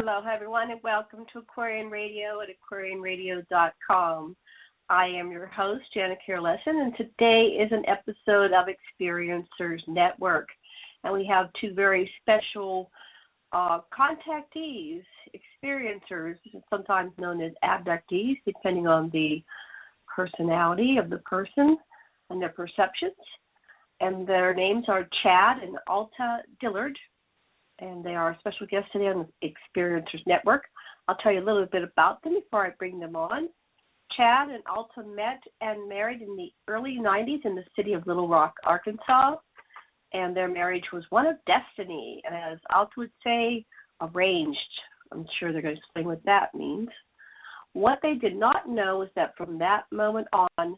Aloha, everyone, and welcome to Aquarian Radio at aquarianradio.com. I am your host, Janet Carolesson, and today is an episode of Experiencers Network. And we have two very special contactees, experiencers, sometimes known as abductees, depending on the personality of the person and their perceptions. And their names are Chad and Alta Dillard, and they are special guests today on the Experiencers Network. I'll tell you a little bit about them before I bring them on. Chad and Alta met and married in the early 90s in the city of Little Rock, Arkansas, and their marriage was one of destiny, and as Alta would say, arranged. I'm sure they're going to explain what that means. What they did not know is that from that moment on,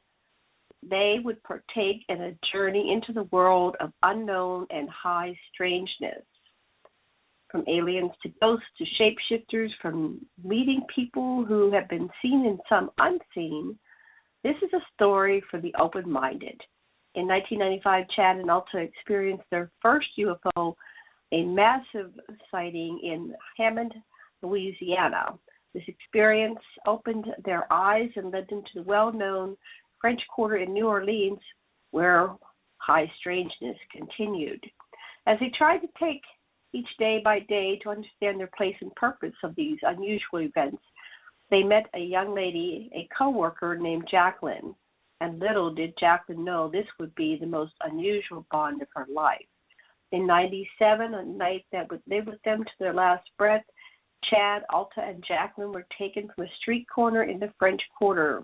they would partake in a journey into the world of unknown and high strangeness. From aliens to ghosts to shapeshifters, from meeting people who have been seen and some unseen, this is a story for the open-minded. In 1995, Chad and Alta experienced their first UFO, a massive sighting in Hammond, Louisiana. This experience opened their eyes and led them to the well-known French Quarter in New Orleans, where high strangeness continued. As they tried to take each day by day to understand their place and purpose of these unusual events, they met a young lady, a co-worker named Jacqueline, and little did Jacqueline know this would be the most unusual bond of her life. In 97, a night that would live with them to their last breath, Chad, Alta, and Jacqueline were taken from a street corner in the French Quarter.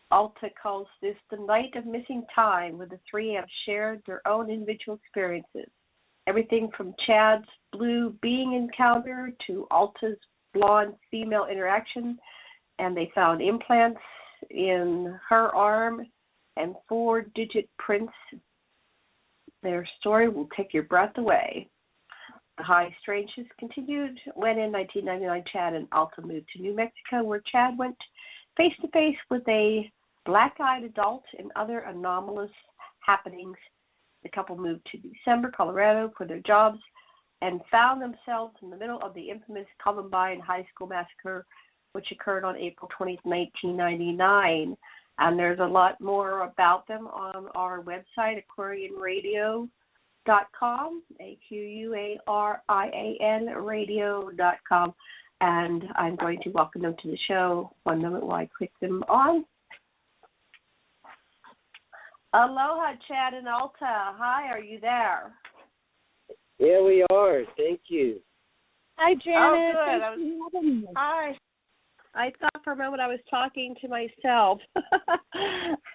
Alta calls this the night of missing time, where the three have shared their own individual experiences. Everything from Chad's blue being encounter to Alta's blonde female interaction, and they found implants in her arm and 4-digit prints. Their story will take your breath away. The high strangeness continued when in 1999 Chad and Alta moved to New Mexico, where Chad went face-to-face with a black-eyed adult and other anomalous happenings. The couple moved to December, Colorado for their jobs and found themselves in the middle of the infamous Columbine High School massacre, which occurred on April 20, 1999. And there's a lot more about them on our website, aquarianradio.com, AQUARIAN radio.com. And I'm going to welcome them to the show. One moment while I click them on. Aloha, Chad and Alta. Hi, are you there? Yeah, we are. Thank you. Hi, Janet. Oh, good. Hi. I thought for a moment I was talking to myself.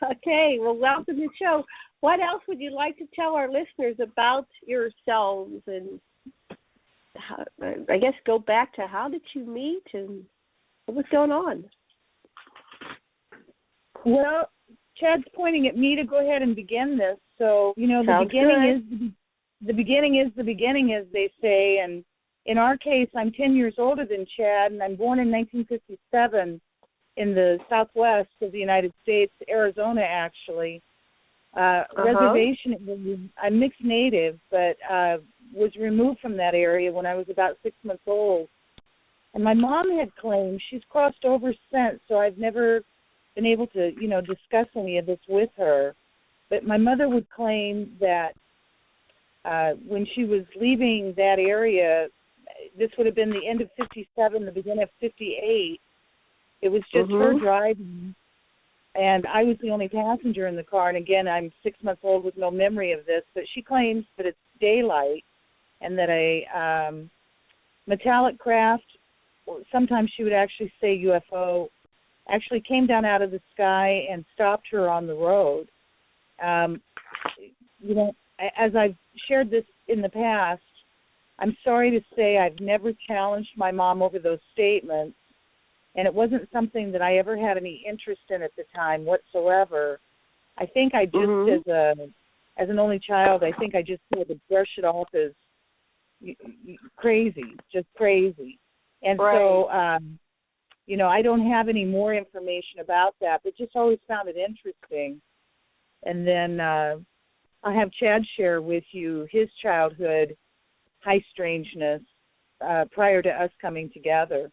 Okay, well, welcome to the show. What else would you like to tell our listeners about yourselves? And I guess go back to how did you meet and what was going on? Well, Chad's pointing at me to go ahead and begin this. So, the beginning is the beginning, as they say. And in our case, I'm 10 years older than Chad, and I'm born in 1957 in the southwest of the United States, Arizona, actually. Reservation, I'm mixed native, but was removed from that area when I was about 6 months old. And my mom had claimed, she's crossed over since, so I've never been able to, discuss any of this with her. But my mother would claim that when she was leaving that area, this would have been the end of 57, the beginning of 58. It was just her driving, and I was the only passenger in the car. And again, I'm 6 months old with no memory of this, but she claims that it's daylight and that a metallic craft, or sometimes she would actually say UFO, actually came down out of the sky and stopped her on the road. As I've shared this in the past, I'm sorry to say I've never challenged my mom over those statements, and it wasn't something that I ever had any interest in at the time whatsoever. I think I just, as an only child, I think I just had to brush it off as crazy, just crazy. And so, I don't have any more information about that, but just always found it interesting. And then I have Chad share with you his childhood, high strangeness, prior to us coming together.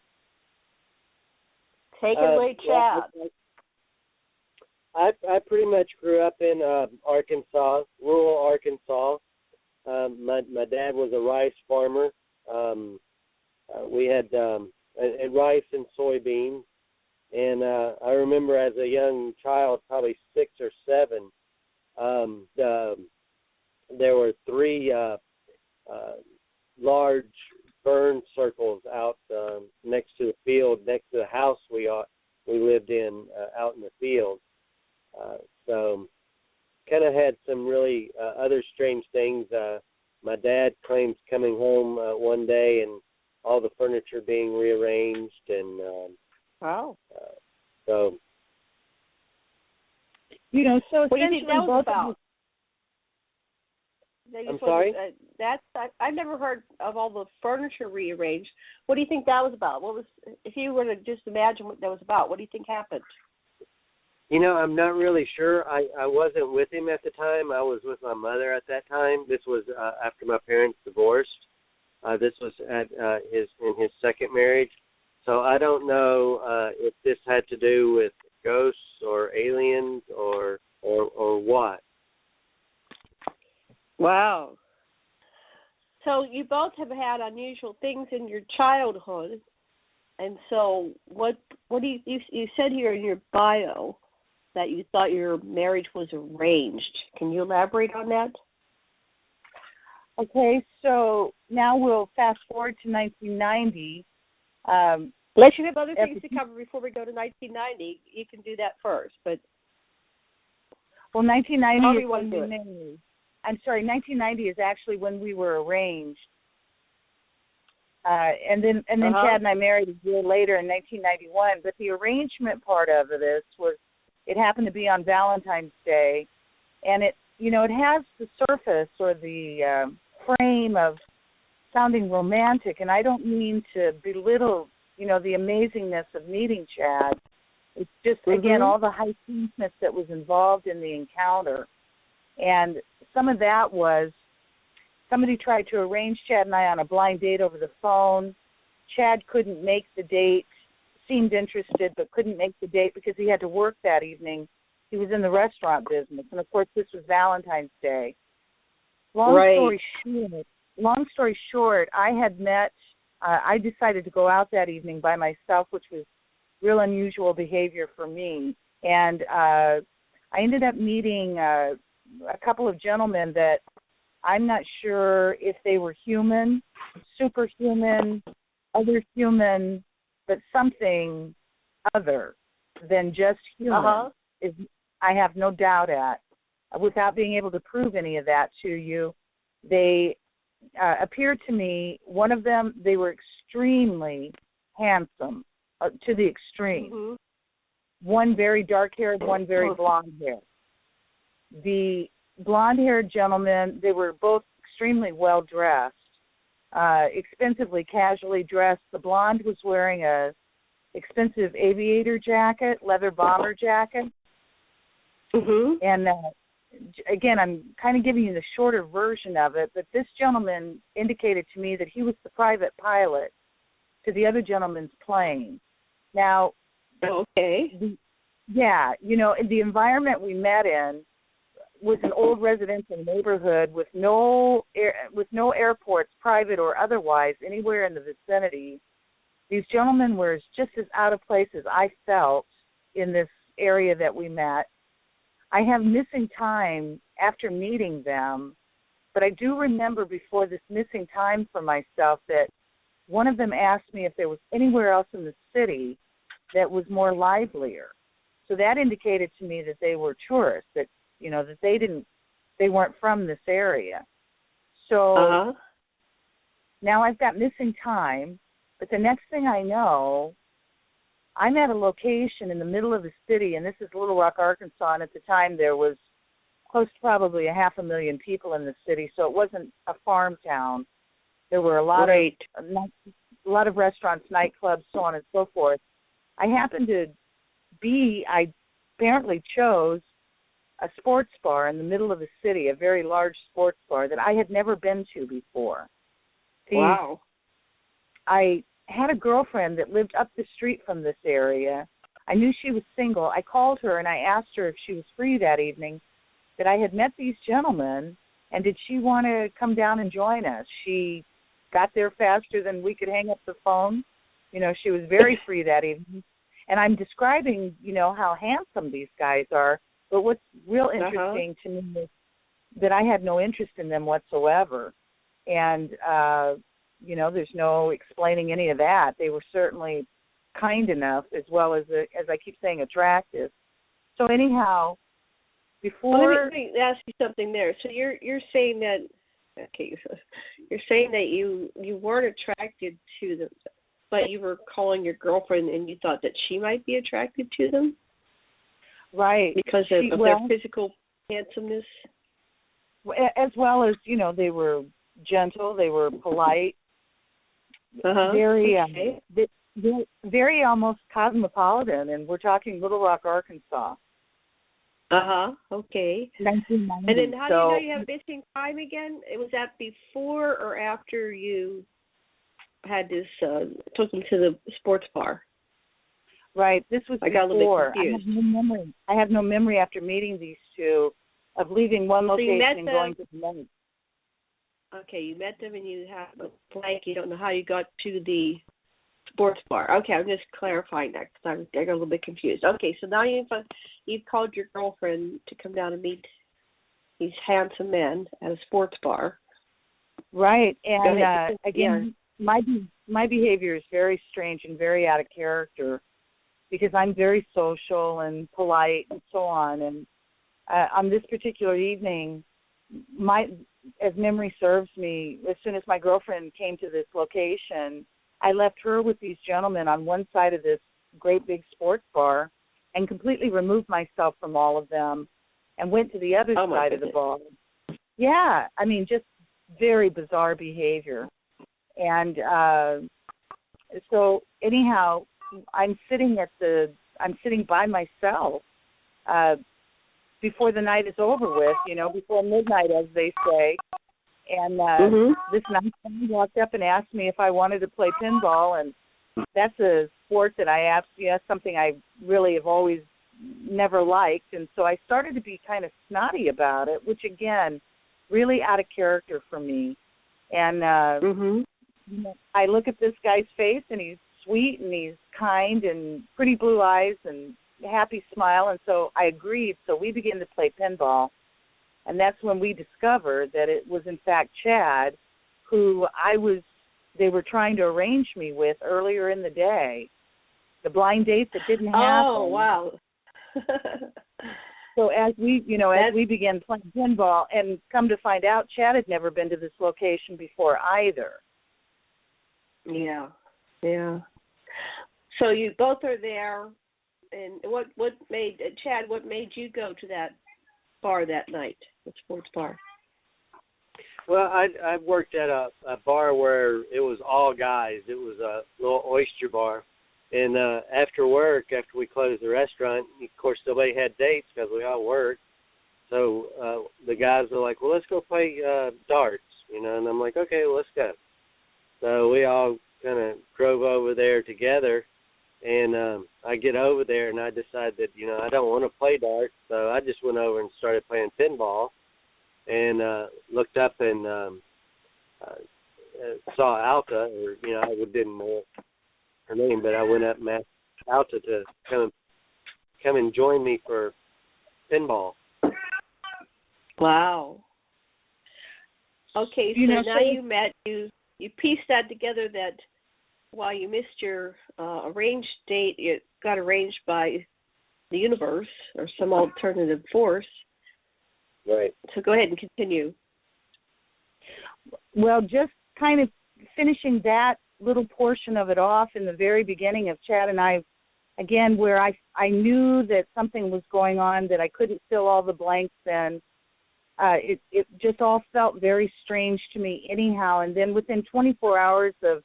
Take it away, Chad. I pretty much grew up in Arkansas, rural Arkansas. My dad was a rice farmer. We had rice and soybeans. And I remember as a young child, probably 6 or 7, there were 3 large burn circles out next to the field, next to the house we lived in out in the field. So kind of had some really other strange things. My dad claims coming home one day and all the furniture being rearranged and wow. So so what do you think that was about? I'm sorry? I've never heard of all the furniture rearranged. What do you think that was about? If you were to just imagine what that was about, what do you think happened? I'm not really sure. I wasn't with him at the time. I was with my mother at that time. This was after my parents divorced. This was in his second marriage. So I don't know if this had to do with ghosts or aliens or what. Wow. So you both have had unusual things in your childhood, and so what do you said here in your bio that you thought your marriage was arranged. Can you elaborate on that? Okay, so now we'll fast forward to 1990. Unless you have other things to cover before we go to 1990, you can do that first. But 1990 is when we married. I'm sorry, 1990 is actually when we were arranged. And then Chad and I married a year later in 1991. But the arrangement part of this was, it happened to be on Valentine's Day, and it has the surface or the frame of sounding romantic. And I don't mean to belittle, the amazingness of meeting Chad. It's just, again, all the high strangeness that was involved in the encounter. And some of that was, somebody tried to arrange Chad and I on a blind date over the phone. Chad couldn't make the date, seemed interested, but couldn't make the date because he had to work that evening. He was in the restaurant business. And, of course, this was Valentine's Day. Long story short, I had met, I decided to go out that evening by myself, which was real unusual behavior for me. And I ended up meeting a couple of gentlemen that I'm not sure if they were human, superhuman, other human, but something other than just human. I have no doubt at. Without being able to prove any of that to you, they appeared to me, one of them, they were extremely handsome, to the extreme. One very dark-haired, one very blonde-haired. The blonde-haired gentlemen, they were both extremely well-dressed, expensively, casually dressed. The blonde was wearing a expensive aviator jacket, leather bomber jacket. And again, I'm kind of giving you the shorter version of it, but this gentleman indicated to me that he was the private pilot to the other gentleman's plane. Now, the environment we met in was an old residential neighborhood with no airports, private or otherwise, anywhere in the vicinity. These gentlemen were just as out of place as I felt in this area that we met. I have missing time after meeting them, but I do remember before this missing time for myself that one of them asked me if there was anywhere else in the city that was more livelier. So that indicated to me that they were tourists, that that they weren't from this area. So now I've got missing time, but the next thing I know, I'm at a location in the middle of the city, and this is Little Rock, Arkansas, and at the time there was close to probably 500,000 people in the city, so it wasn't a farm town. There were a lot of restaurants, nightclubs, so on and so forth. I apparently chose a sports bar in the middle of the city, a very large sports bar that I had never been to before. I had a girlfriend that lived up the street from this area. I knew she was single. I called her and I asked her if she was free that evening, that I had met these gentlemen, and did she want to come down and join us? She got there faster than we could hang up the phone. You know, she was very free that evening. And I'm describing, you know, how handsome these guys are. But what's real interesting to me is that I had no interest in them whatsoever. And, you know, there's no explaining any of that. They were certainly kind enough, as well as I keep saying, attractive. So anyhow, before... Well, let me ask you something there. So you're saying that, okay, you're saying that you weren't attracted to them, but you were calling your girlfriend and you thought that she might be attracted to them? Right. Because of their physical handsomeness? As well as, you know, they were gentle, they were polite, very, very almost cosmopolitan, and we're talking Little Rock, Arkansas. Okay. 1990. And then how do you know you have missing time again? Was that before or after you had this, took them to the sports bar? Right. This was I got before. A little bit confused. I have no memory after meeting these two of leaving one location and going to the next. Okay, you met them and you have a blank. You don't know how you got to the sports bar. Okay, I'm just clarifying that because I got a little bit confused. Okay, so now you've called your girlfriend to come down and meet these handsome men at a sports bar. Right, and again, my behavior is very strange and very out of character because I'm very social and polite and so on. And on this particular evening, as memory serves me, as soon as my girlfriend came to this location, I left her with these gentlemen on one side of this great big sports bar and completely removed myself from all of them and went to the other side of the bar. Yeah, I mean, just very bizarre behavior. And so anyhow, I'm sitting by myself before the night is over with, you know, before midnight, as they say. And this nice guy walked up and asked me if I wanted to play pinball, and that's a sport that that's something I really have always never liked. And so I started to be kind of snotty about it, which, again, really out of character for me. And I look at this guy's face, and he's sweet, and he's kind, and pretty blue eyes, and happy smile, and so I agreed. So we began to play pinball, and that's when we discovered that it was in fact Chad, who they were trying to arrange me with earlier in the day, the blind date that didn't happen. Oh, wow. So as we began playing pinball, and come to find out, Chad had never been to this location before either. Yeah. So you both are there. And what made Chad? What made you go to that bar that night, the sports bar? Well, I worked at a bar where it was all guys. It was a little oyster bar, and after work, after we closed the restaurant, of course nobody had dates because we all worked. So the guys were like, "Well, let's go play darts," you know, and I'm like, "Okay, well, let's go." So we all kind of drove over there together. And I get over there, and I decide that, you know, I don't want to play darts, so I just went over and started playing pinball and looked up and saw Alta, or, you know, I didn't know her name, but I went up and asked Alta to come and join me for pinball. Wow. Okay, so now you met, you pieced that together that while you missed your arranged date, it got arranged by the universe or some alternative force. Right. So go ahead and continue. Well, just kind of finishing that little portion of it off in the very beginning of Chad and I, again, where I knew that something was going on, that I couldn't fill all the blanks in. It just all felt very strange to me anyhow. And then within 24 hours of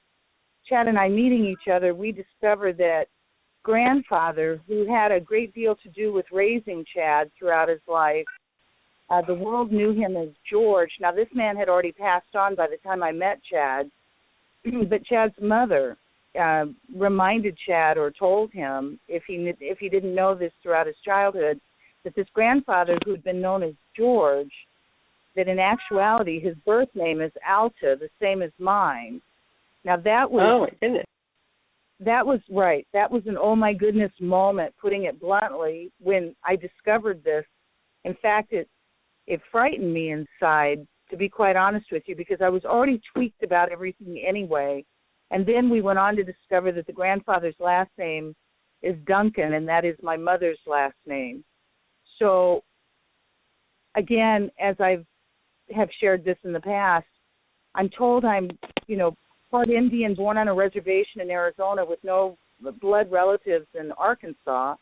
Chad and I meeting each other, we discovered that grandfather, who had a great deal to do with raising Chad throughout his life, the world knew him as George. Now, this man had already passed on by the time I met Chad, but Chad's mother reminded Chad, or told him, if he didn't know this throughout his childhood, that this grandfather, who had been known as George, that in actuality his birth name is Alta, the same as mine. Now that was, oh my goodness, that was right. That was an oh my goodness moment, putting it bluntly, when I discovered this. In fact, it frightened me inside, to be quite honest with you, because I was already tweaked about everything anyway. And then we went on to discover that the grandfather's last name is Duncan, and that is my mother's last name. So, again, as I have shared this in the past, I'm told I'm, part Indian, born on a reservation in Arizona with no blood relatives in Arkansas.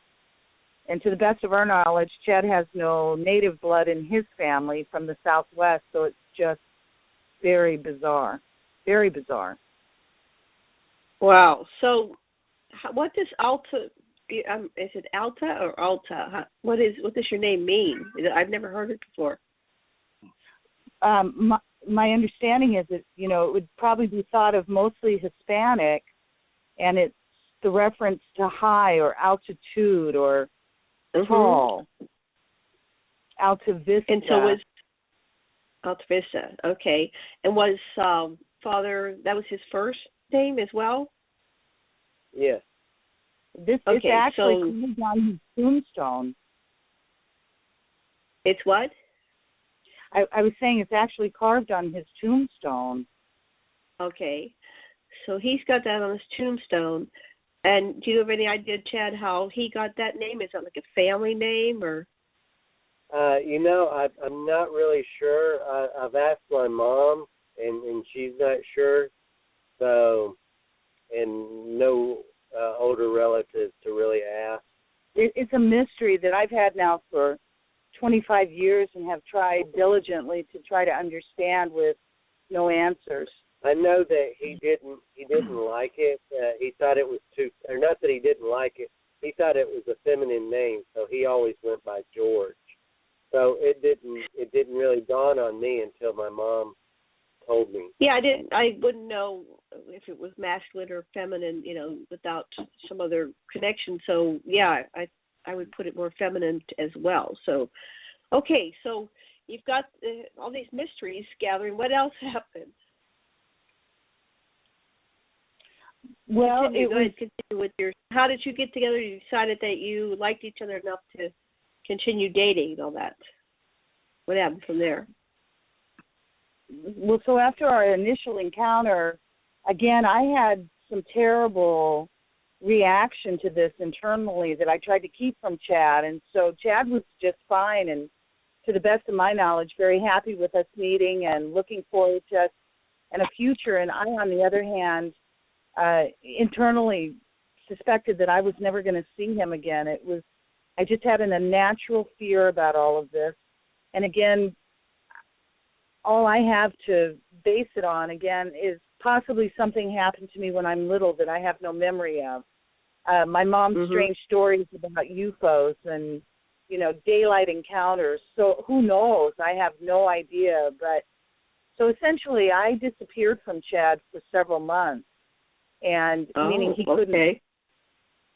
And to the best of our knowledge, Chad has no native blood in his family from the Southwest, so it's just very bizarre. Very bizarre. Wow. So, what does Alta? Is it Alta or Alta? What does your name mean? I've never heard it before. My understanding is that it would probably be thought of mostly Hispanic, and it's the reference to high or altitude or tall. Alta Vista. And so was Alta Vista. Okay. And was father, that was his first name as well? Yes. This is actually carved on his tombstone. It's what? I was saying it's actually carved on his tombstone. Okay. So he's got that on his tombstone. And do you have any idea, Chad, how he got that name? Is it like a family name or? I'm not really sure. I've asked my mom, and she's not sure. So, and no older relatives to really ask. It's a mystery that I've had now for 25 years and have tried diligently to try to understand with no answers. I know that he didn't like it. He thought it was or not that he didn't like it. He thought it was a feminine name, so he always went by George. So it didn't really dawn on me until my mom told me. Yeah, I wouldn't know if it was masculine or feminine, without some other connection. So yeah, I would put it more feminine as well. So, okay, so you've got all these mysteries gathering. What else happened? Well, how did you get together? You decided that you liked each other enough to continue dating and all that. What happened from there? Well, so after our initial encounter, again, I had some terrible reaction to this internally that I tried to keep from Chad. And so Chad was just fine and, to the best of my knowledge, very happy with us meeting and looking forward to us and a future. And I, on the other hand, internally suspected that I was never going to see him again. I just had a natural fear about all of this. And again, all I have to base it on, again, is possibly something happened to me when I'm little that I have no memory of. My mom's strange stories about UFOs and, daylight encounters. So who knows? I have no idea. But so essentially I disappeared from Chad for several months. And meaning he couldn't. Okay.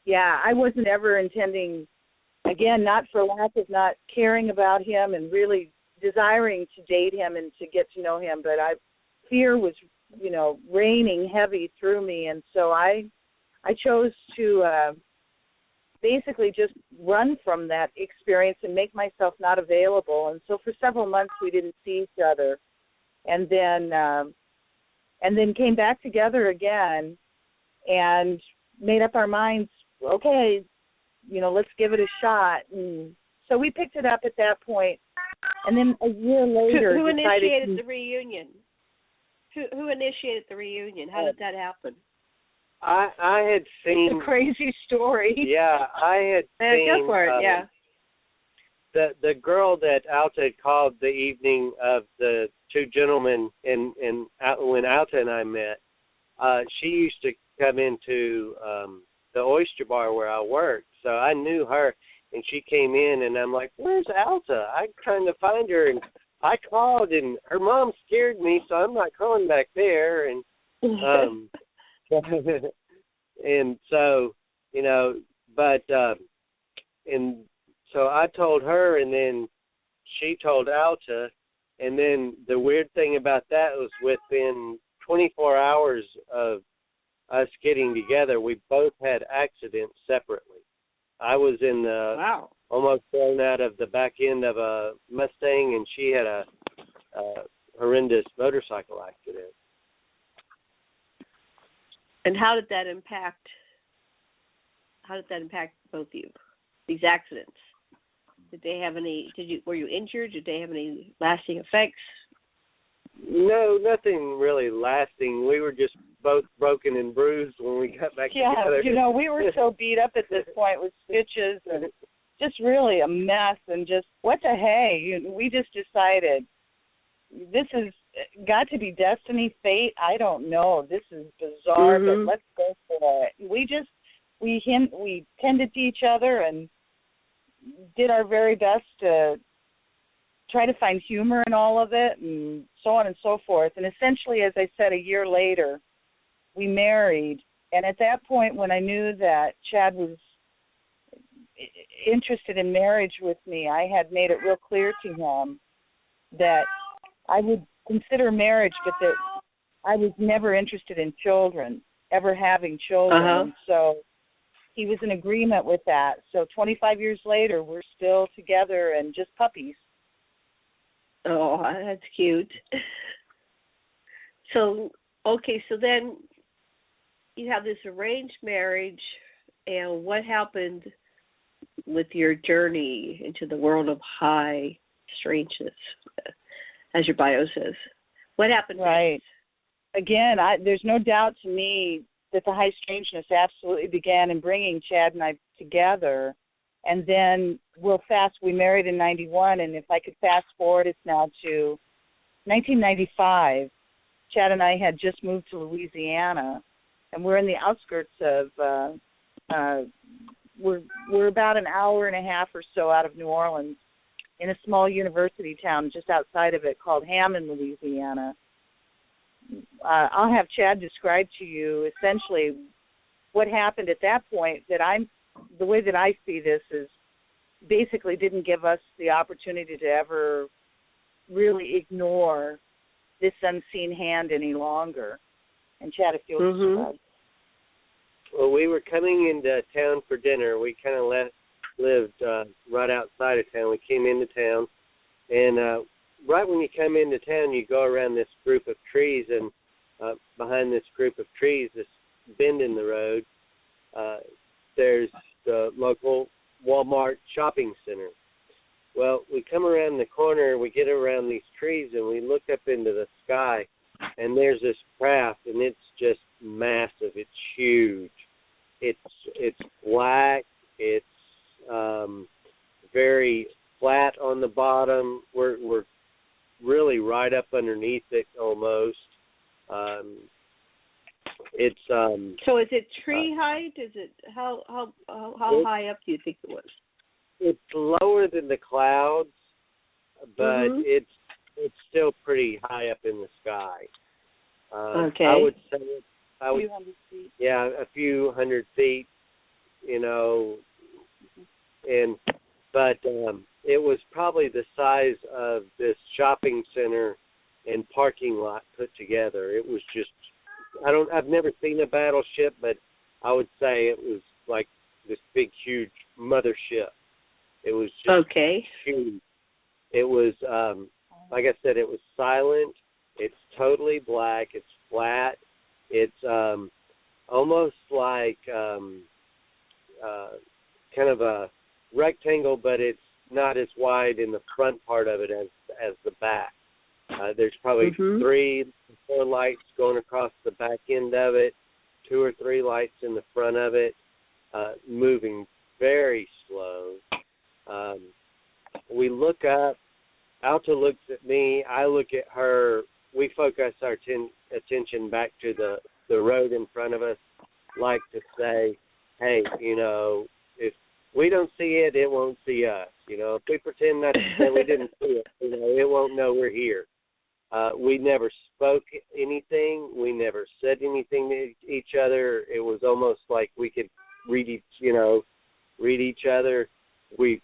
Yeah, I wasn't ever intending, again, not for lack of not caring about him and really desiring to date him and to get to know him, but fear was, raining heavy through me, and so I chose to basically just run from that experience and make myself not available. And so for several months we didn't see each other, and then came back together again and made up our minds, okay, let's give it a shot. And so we picked it up at that point. And then a year later, who initiated the reunion? Who initiated the reunion? How did that happen? I had seen. It's a crazy story. Yeah, I had seen. Go for it. Yeah. The girl that Alta had called the evening of the two gentlemen, and when Alta and I met, she used to come into the oyster bar where I worked, so I knew her. And she came in, and I'm like, "Where's Alta? I'm trying to find her." And I called, and her mom scared me, so I'm not calling back there. And And so, and so I told her, and then she told Alta, and then the weird thing about that was within 24 hours of us getting together, we both had accidents separately. I was in the almost thrown out of the back end of a Mustang, and she had a horrendous motorcycle accident. And how did that impact both of you? These accidents. Did they have any? Were you injured? Did they have any lasting effects? No, nothing really lasting. We were just both broken and bruised when we got back together. Yeah, we were so beat up at this point with stitches and just really a mess, and just what the hey? We just decided this has got to be destiny, fate. I don't know. This is bizarre, but let's go for it. We tended to each other and did our very best to try to find humor in all of it, and so on and so forth. And essentially, as I said, a year later, we married. And at that point, when I knew that Chad was interested in marriage with me, I had made it real clear to him that I would consider marriage, but that I was never interested in children, ever having children. And so he was in agreement with that. So 25 years later, we're still together and just puppies. Oh, that's cute. So then you have this arranged marriage, and what happened with your journey into the world of high strangeness, as your bio says? What happened next? Again, there's no doubt to me that the high strangeness absolutely began in bringing Chad and I together. And then we married in 91, and if I could fast forward, it's now to 1995. Chad and I had just moved to Louisiana, and we're in the outskirts of, we're about an hour and a half or so out of New Orleans, in a small university town just outside of it called Hammond, Louisiana. I'll have Chad describe to you essentially what happened at that point. The way that I see this is basically didn't give us the opportunity to ever really ignore this unseen hand any longer. And Chad, if you'll describe. Well, we were coming into town for dinner. We kind of lived right outside of town. We came into town, and right when you come into town, you go around this group of trees, and behind this group of trees, this bend in the road, there's the local Walmart shopping center. Well, we come around the corner, we get around these trees, and we look up into the sky, and there's this craft, and it's just massive. It's huge. It's black. It's very flat on the bottom. We're really right up underneath it almost. It's So is it tree height? Is it how high up do you think it was? It's lower than the clouds, but it's still pretty high up in the sky. Okay. I would say a few hundred feet. Yeah, a few hundred feet, but it was probably the size of this shopping center and parking lot put together. It was just, I've never seen a battleship, but I would say it was like this big, huge mothership. It was just huge. It was, like I said, it was silent. It's totally black. It's flat. It's almost like kind of a rectangle, but it's not as wide in the front part of it as the back. There's probably 3 or 4 lights going across the back end of it, 2 or 3 lights in the front of it, moving very slow. We look up. Alta looks at me. I look at her. We focus our attention back to the road in front of us, like to say, hey, if we don't see it, it won't see us. If we pretend not to say we didn't see it, it won't know we're here. We never spoke anything. We never said anything to each other. It was almost like we could read each other. We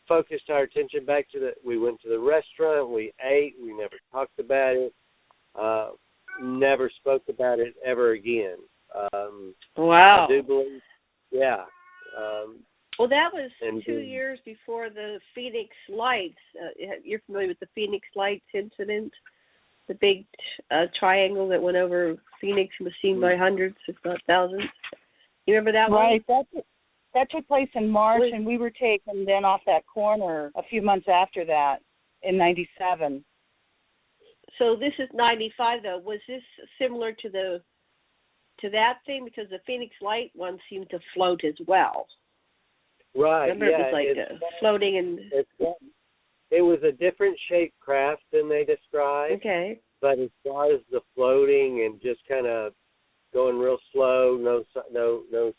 focused our attention back to we went to the restaurant, we ate, we never talked about it, never spoke about it ever again. Wow. I do believe, yeah. Well, that was 2 years before the Phoenix Lights. You're familiar with the Phoenix Lights incident? The big triangle that went over Phoenix and was seen by hundreds, if not thousands. You remember that one? Right. That took place in March, and we were taken then off that corner a few months after that in 97. So this is 95, though. Was this similar to that thing? Because the Phoenix Light one seemed to float as well. Right. Remember, it was like floating and. It was a different shaped craft than they described. Okay. But as far as the floating and just kind of going real slow, no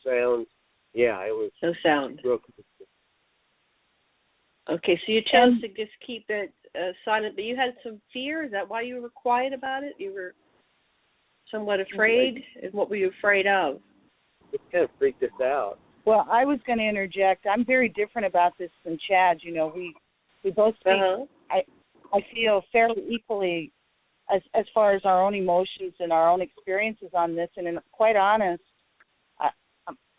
sounds. Yeah, it was no sound. Real. Okay, so you chose to just keep it silent, but you had some fear. Is that why you were quiet about it? You were somewhat afraid. And what were you afraid of? It kind of freaked us out. Well, I was going to interject. I'm very different about this than Chad. You know, we both speak, I feel fairly equally as far as our own emotions and our own experiences on this. And quite honest,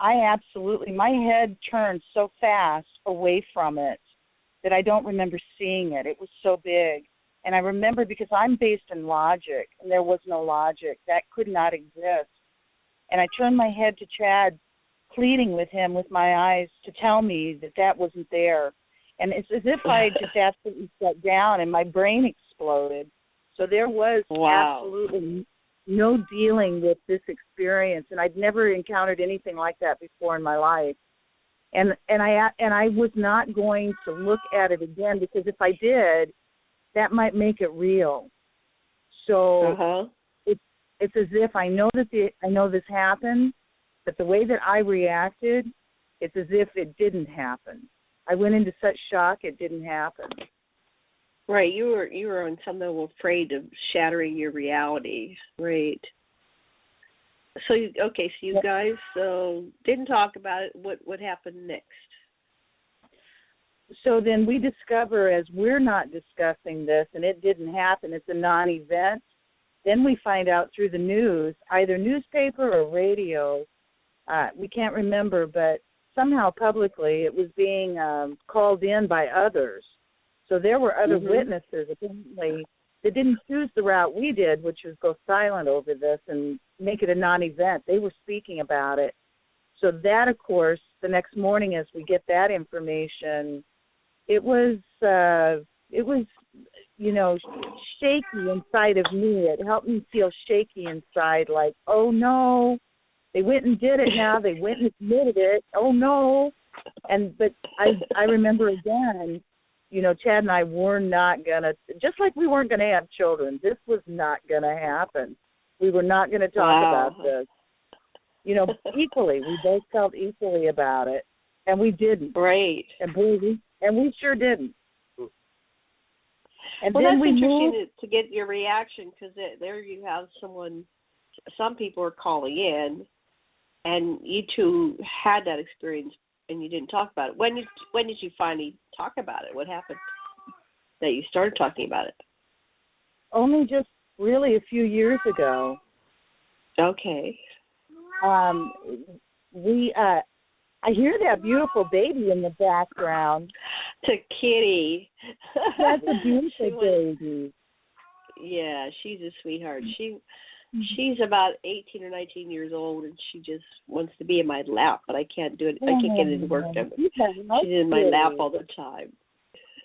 I absolutely, my head turned so fast away from it that I don't remember seeing it. It was so big. And I remember because I'm based in logic, and there was no logic. That could not exist. And I turned my head to Chad, pleading with him with my eyes to tell me that wasn't there. And it's as if I just absolutely shut down and my brain exploded. So there was absolutely no dealing with this experience, and I'd never encountered anything like that before in my life. And I was not going to look at it again, because if I did, that might make it real. So it's as if I know this happened, but the way that I reacted, it's as if it didn't happen. I went into such shock it didn't happen. Right, you were on some level afraid of shattering your reality, right? So you guys didn't talk about it. What happened next? So then we discover, as we're not discussing this, and it didn't happen, it's a non-event. Then we find out through the news, either newspaper or radio, we can't remember, but somehow publicly it was being called in by others. So there were other witnesses, apparently, that didn't choose the route we did, which was go silent over this and make it a non-event. They were speaking about it. So that, of course, the next morning as we get that information, it was shaky inside of me. It helped me feel shaky inside, like, oh, no, they went and did it now. They went and admitted it. Oh, no. But I remember again, Chad and I were not going to, just like we weren't going to have children, this was not going to happen. We were not going to talk about this. Equally. We both felt equally about it, and we didn't. Right. And we sure didn't. And well, then that's we interesting to get your reaction, because there you have some people are calling in, and you two had that experience, and you didn't talk about it. When did you finally talk about it? What happened that you started talking about it? Only just really a few years ago. Okay. I hear that beautiful baby in the background. It's a kitty. That's a beautiful baby. Yeah, she's a sweetheart. She's about 18 or 19 years old, and she just wants to be in my lap, but I can't do it. I can't get it to work. She's in my lap all the time.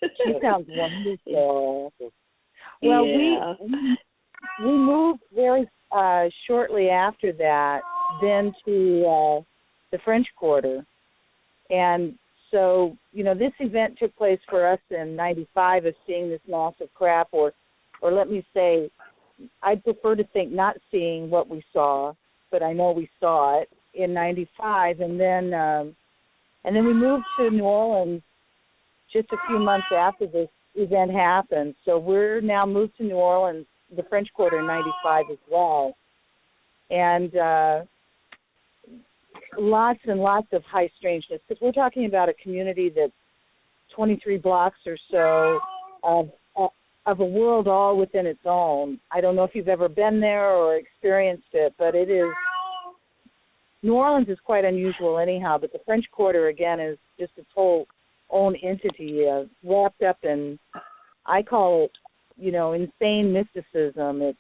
She sounds wonderful. Well, yeah. we moved very shortly after that, then to the French Quarter. And so, this event took place for us in 95 of seeing this massive crap, or let me say, I'd prefer to think not seeing what we saw, but I know we saw it in 95. And then we moved to New Orleans just a few months after this event happened. So we're now moved to New Orleans the French Quarter in 95 as well. And lots and lots of high strangeness, because we're talking about a community that's 23 blocks or so of a world all within its own. I don't know if you've ever been there or experienced it, but it is, New Orleans is quite unusual anyhow, but the French Quarter, again, is just its whole own entity, wrapped up in, I call it, insane mysticism. It's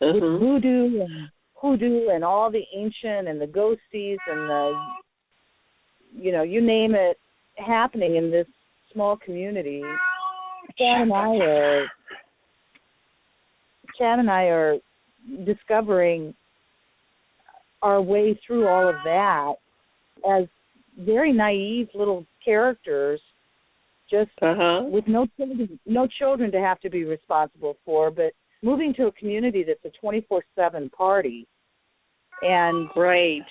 with voodoo and hoodoo and all the ancient and the ghosties and the, you name it, happening in this small community. Chad and I are discovering our way through all of that as very naive little characters, just with no children to have to be responsible for, but moving to a community that's a 24/7 party, and and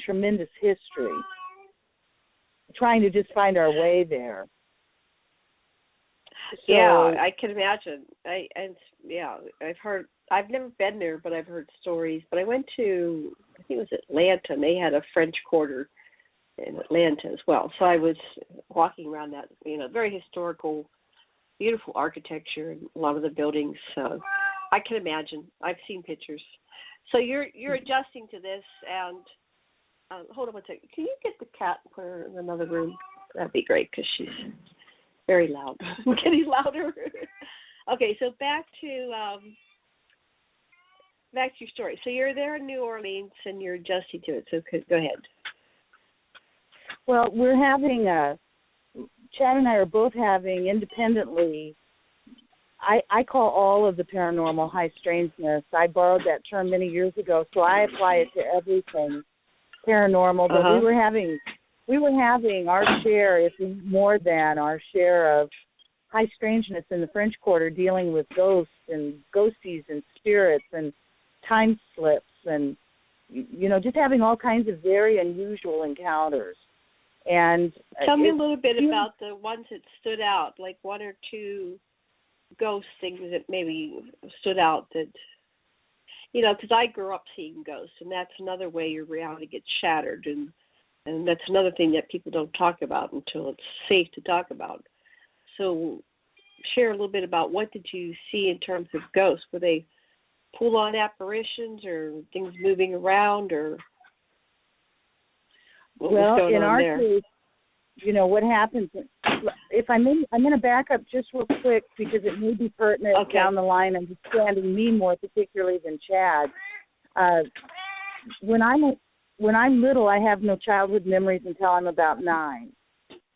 tremendous history, trying to just find our way there. So, yeah, I can imagine. I've never been there, but I've heard stories. But I went to, I think it was Atlanta, and they had a French Quarter in Atlanta as well. So I was walking around that, very historical, beautiful architecture and a lot of the buildings. So I can imagine. I've seen pictures. So you're adjusting to this, and hold on one second. Can you get the cat and put her in another room? That'd be great, because she's very loud. Getting louder. Okay, so back to your story. So you're there in New Orleans and you're adjusting to it. So go ahead. Well, we're having Chad and I are both having independently. I call all of the paranormal high strangeness. I borrowed that term many years ago, so I apply it to everything paranormal. But we were having our share, if more than our share, of high strangeness in the French Quarter, dealing with ghosts and ghosties and spirits and time slips and, just having all kinds of very unusual encounters. And tell me a little bit about the ones that stood out, like one or two ghost things that maybe stood out that, because I grew up seeing ghosts, and that's another way your reality gets shattered, and that's another thing that people don't talk about until it's safe to talk about. So share a little bit about what did you see in terms of ghosts? Were they full-on apparitions or things moving around, or what was going in on our there? case, what happens, if I'm going to back up just real quick because it may be pertinent down the line, understanding me more particularly than Chad. When I'm little, I have no childhood memories until I'm about 9.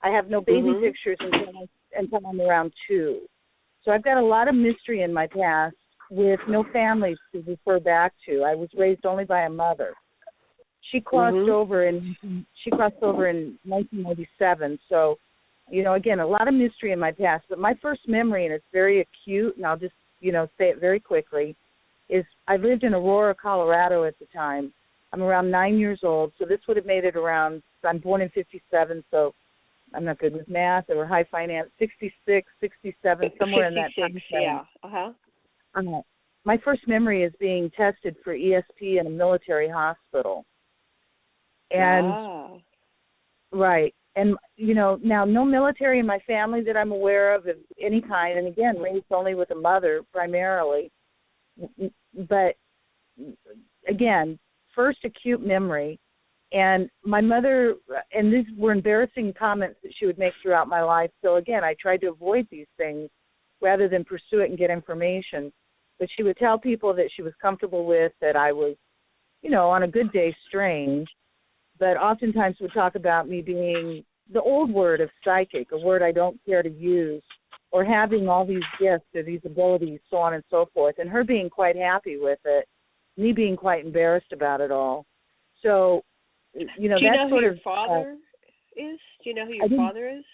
I have no baby pictures until I'm around 2. So I've got a lot of mystery in my past with no families to refer back to. I was raised only by a mother. She crossed over in 1997. So, again, a lot of mystery in my past. But my first memory, and it's very acute, and I'll just, say it very quickly, is I lived in Aurora, Colorado at the time. I'm around 9 years old, so this would have made it around, I'm born in 57, so I'm not good with math or high finance, 66, 67, somewhere in that time frame. Yeah, my first memory is being tested for ESP in a military hospital. And, right, and, now no military in my family that I'm aware of any kind, and again, raised only with a mother primarily. But, again, first acute memory, and my mother, and these were embarrassing comments that she would make throughout my life, so again, I tried to avoid these things rather than pursue it and get information. But she would tell people that she was comfortable with, that I was, on a good day strange, but oftentimes would talk about me being the old word of psychic, a word I don't care to use, or having all these gifts or these abilities, so on and so forth, and her being quite happy with it, me being quite embarrassed about it all. So, Do you know who your father is? Do you know who your father is?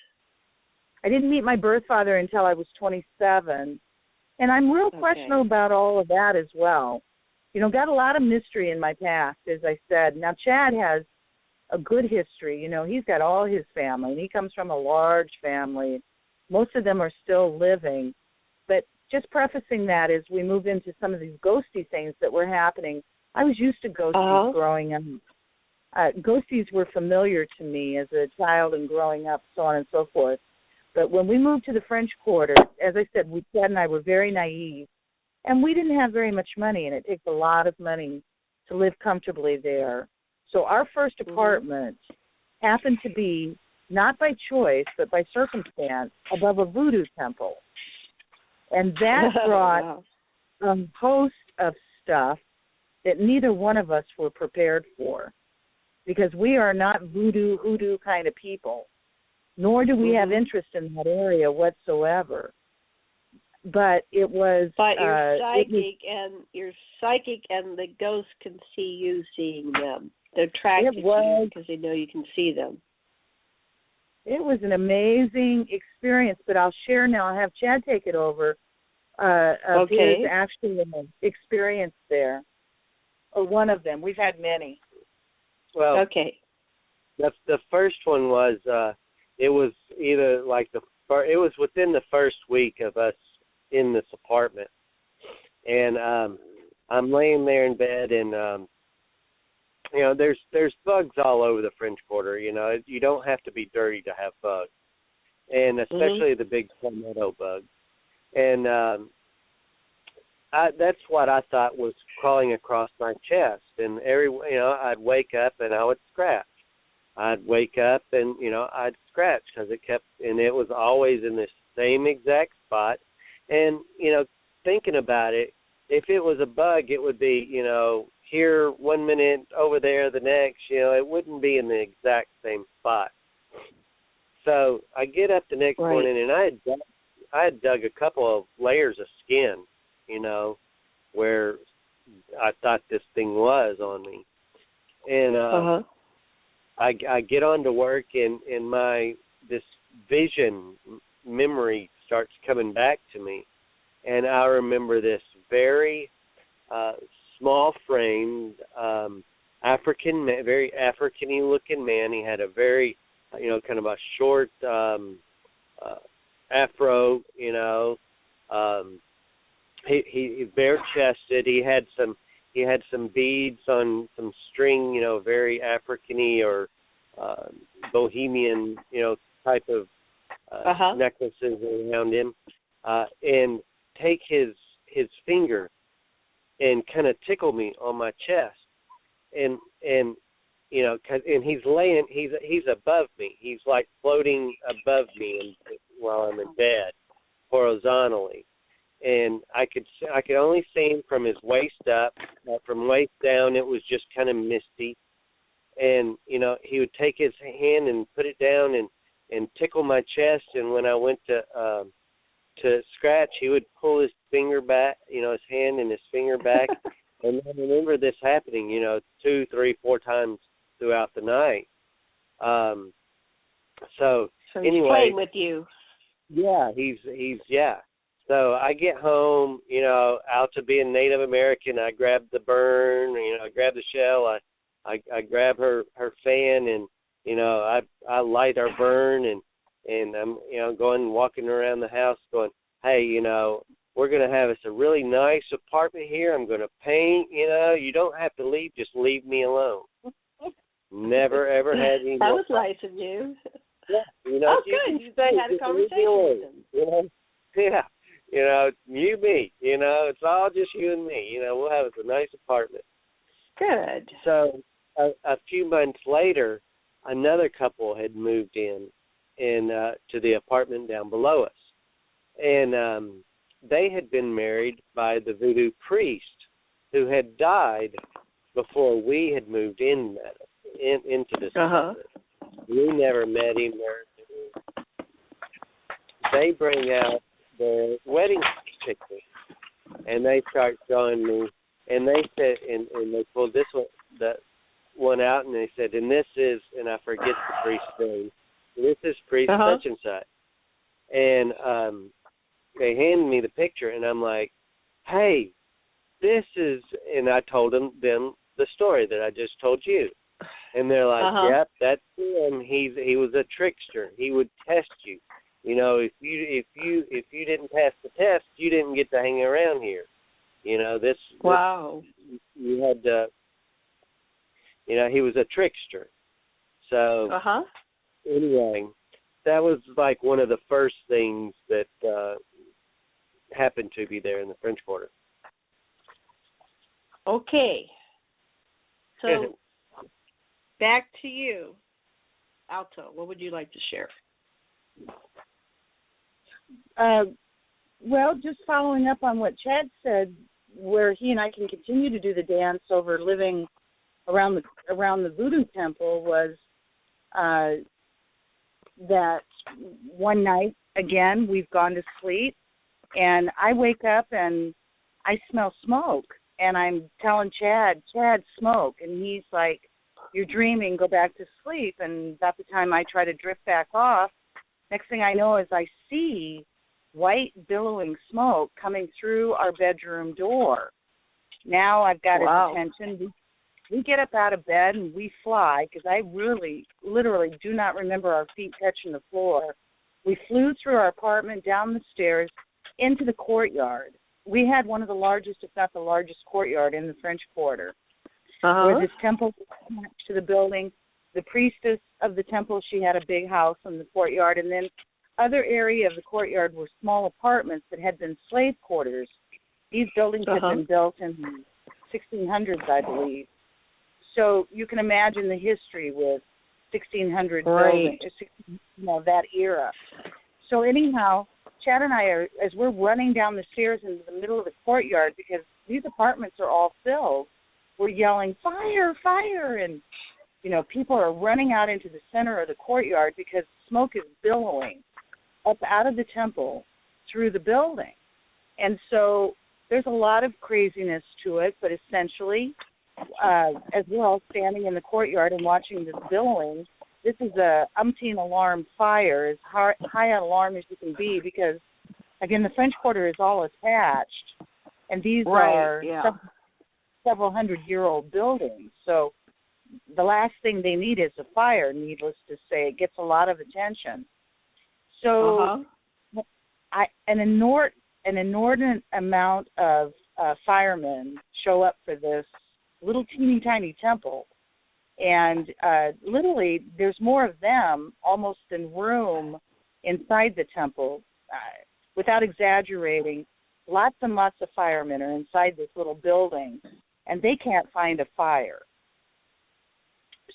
I didn't meet my birth father until I was 27, and I'm real questionable about all of that as well. Got a lot of mystery in my past, as I said. Now, Chad has a good history. He's got all his family, and he comes from a large family. Most of them are still living. But just prefacing that as we move into some of these ghosty things that were happening. I was used to ghosties growing up. Ghosties were familiar to me as a child and growing up, so on and so forth. But when we moved to the French Quarter, as I said, Chad and I were very naive, and we didn't have very much money, and it takes a lot of money to live comfortably there. So our first apartment happened to be, not by choice, but by circumstance, above a voodoo temple. And that brought a host of stuff that neither one of us were prepared for, because we are not hoodoo kind of people, nor do we have interest in that area whatsoever. But it was... But you're psychic and the ghosts can see you seeing them. They're attracted to you because they know you can see them. It was an amazing experience, but I'll share now. I'll have Chad take it over of his actual experience there, or one of them. We've had many. Well, the first one was it was either like it was within the first week of us in this apartment, and I'm laying there in bed, and you know, there's bugs all over the French Quarter. You know, you don't have to be dirty to have bugs, and especially the big palmetto bugs. And that's what I thought was crawling across my chest. And I'd wake up and I would scratch. I'd wake up and I'd scratch because it was always in the same exact spot. And thinking about it, if it was a bug, it would be here 1 minute, over there the next. It wouldn't be in the exact same spot. So I get up the next morning, and I had dug a couple of layers of skin, where I thought this thing was on me. And I get on to work, and this vision memory starts coming back to me. And I remember this very small-framed, very African-y looking man. He had a very, kind of a short afro. He bare-chested. He had some beads on some string. Very African-y or bohemian, type of necklaces around him, and take his finger and kind of tickle me on my chest, and and he's above me. He's like floating above me while I'm in bed, horizontally, and I could only see him from his waist up. From waist down, it was just kind of misty, and he would take his hand and put it down and tickle my chest, and when I went to scratch, he would pull his finger back, his hand and his finger back. And I remember this happening, 2, 3, 4 times throughout the night. So he's anyway, playing with you. Yeah, he's So I get home, Alta being Native American, I grab the burn, I grab the shell, I grab her fan, and I light our burn, and I'm walking around the house going, hey, we're going to have us a really nice apartment here. I'm going to paint. You don't have to leave. Just leave me alone. Never ever had any. That was nice of you. Yeah, good. You had a conversation with them. Yeah, you, me. It's all just you and me. We'll have us a nice apartment. Good. So a few months later, another couple had moved in to the apartment down below us, and they had been married by the voodoo priest who had died before we had moved into this apartment. We never met him there. They bring out their wedding pictures, and they start showing me, and they said, and they pulled that one out, and they said, and this is, and I forget the priest's name, this is priest such and such. And they handed me the picture, and I'm like, hey, this is, and I told them the story that I just told you. And they're like, yep, that's him. He was a trickster. He would test you. if you didn't pass the test, you didn't get to hang around here. Wow. You had to. He was a trickster. So anyway, that was like one of the first things that happened to me there in the French Quarter. Okay. So back to you, Alta. What would you like to share? Well, just following up on what Chad said, where he and I can continue to do the dance over living around the Voodoo Temple, was that one night, again, we've gone to sleep, and I wake up and I smell smoke, and I'm telling Chad, smoke, and he's like, you're dreaming, go back to sleep. And about the time I try to drift back off, next thing I know is I see white billowing smoke coming through our bedroom door. Now I've got his attention. We get up out of bed and we fly, because I really, literally do not remember our feet touching the floor. We flew through our apartment, down the stairs, into the courtyard. We had one of the largest, if not the largest, courtyard in the French Quarter. Where this temple was attached to the building. The priestess of the temple, she had a big house in the courtyard, and then other area of the courtyard were small apartments that had been slave quarters. These buildings had been built in the 1600s, I believe. So you can imagine the history with 1600 buildings, that era. So anyhow, Chad and I as we're running down the stairs into the middle of the courtyard, because these apartments are all filled, we're yelling, fire, fire, and, people are running out into the center of the courtyard because smoke is billowing up out of the temple through the building. And so there's a lot of craziness to it, but essentially, as we're all standing in the courtyard and watching this billowing, this is a umpteen alarm fire, as high an alarm as you can be, because, again, the French Quarter is all attached, and these are several hundred-year-old buildings. So the last thing they need is a fire, needless to say. It gets a lot of attention. So an inordinate amount of firemen show up for this little teeny tiny temple, and literally there's more of them almost than room inside the temple. Without exaggerating, lots and lots of firemen are inside this little building, and they can't find a fire.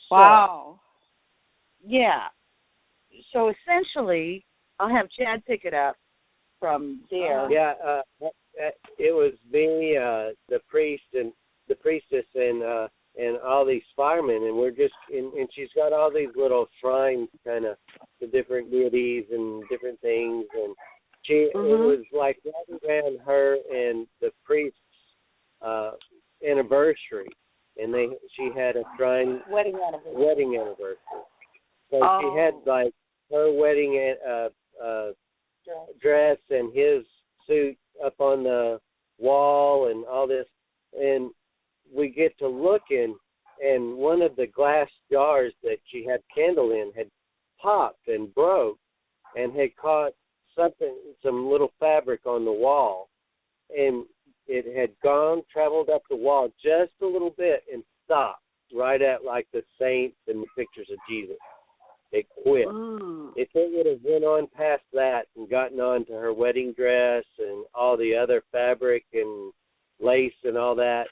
Wow. Yeah. So essentially, I'll have Chad pick it up from there. Yeah, it was me, the priestess, and all these firemen, and we're just, and she's got all these little shrines, kind of, to different deities and different things, and it was like right around her and the priest's anniversary, and she had a shrine wedding anniversary. So she had like her wedding dress and his suit up on the wall and all this, and we get to looking, and one of the glass jars that she had candle in had popped and broke and had caught some little fabric on the wall, and it had traveled up the wall just a little bit and stopped right at like the saints and the pictures of Jesus. It quit. If it would have went on past that and gotten on to her wedding dress and all the other fabric and lace and all that,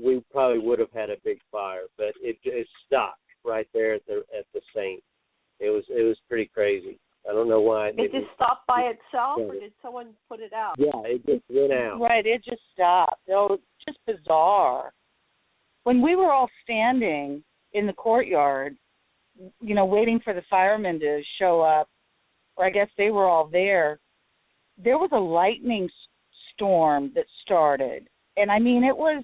we probably would have had a big fire. But it stopped right there at the saint. It was pretty crazy. I don't know why. It just stopped by itself, or did someone put it out? Yeah, it just went out. Right, it just stopped. Oh, just bizarre. When we were all standing in the courtyard, waiting for the firemen to show up, or I guess they were all there was a lightning storm that started. And I mean, it was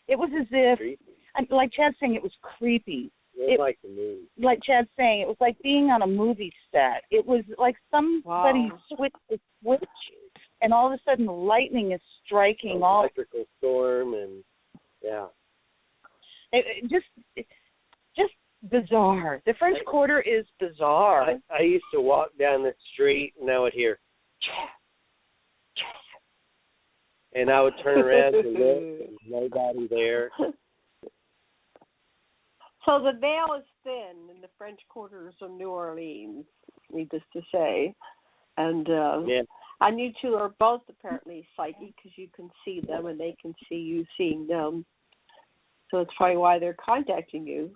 as if, like Chad's saying, it was creepy. It was like the movie. Like Chad's saying, it was like being on a movie set. It was like somebody switched the switch, and all of a sudden lightning is striking all. Electrical storm, and yeah. It just bizarre. The French Quarter is bizarre. I used to walk down the street and I would hear, Chad, Chad. And I would turn around and look, and nobody there. So the veil is thin in the French Quarters of New Orleans, needless to say. And and you two are both apparently psychic because you can see them and they can see you seeing them. So that's probably why they're contacting you.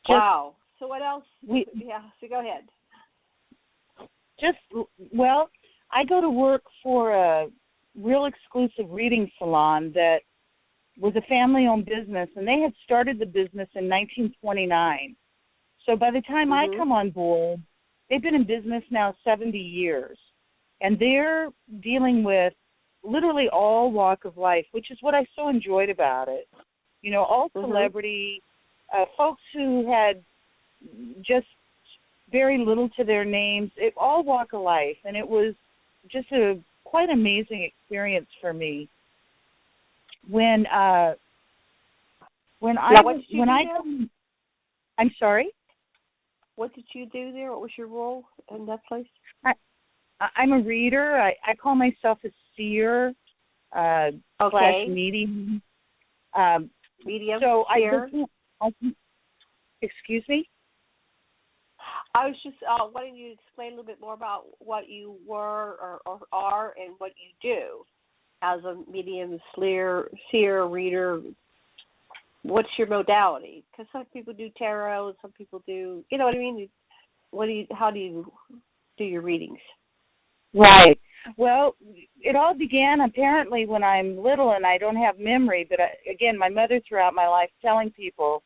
Wow. So what else? So go ahead. I go to work for a real exclusive reading salon that was a family-owned business, and they had started the business in 1929. So by the time I come on board, they've been in business now 70 years, and they're dealing with literally all walk of life, which is what I so enjoyed about it. You know, all celebrity, folks who had just very little to their names, all walk of life, and it was just a quite amazing experience for me. I'm sorry? What did you do there? What was your role in that place? I'm a reader. I call myself a seer slash medium. Medium? So seer? Excuse me? I was just wanting you to explain a little bit more about what you were or are and what you do as a medium, seer, reader. What's your modality? Because some people do tarot, some people do, you know what I mean? How do you do your readings? Right. Well, it all began apparently when I'm little and I don't have memory, but again, my mother throughout my life telling people,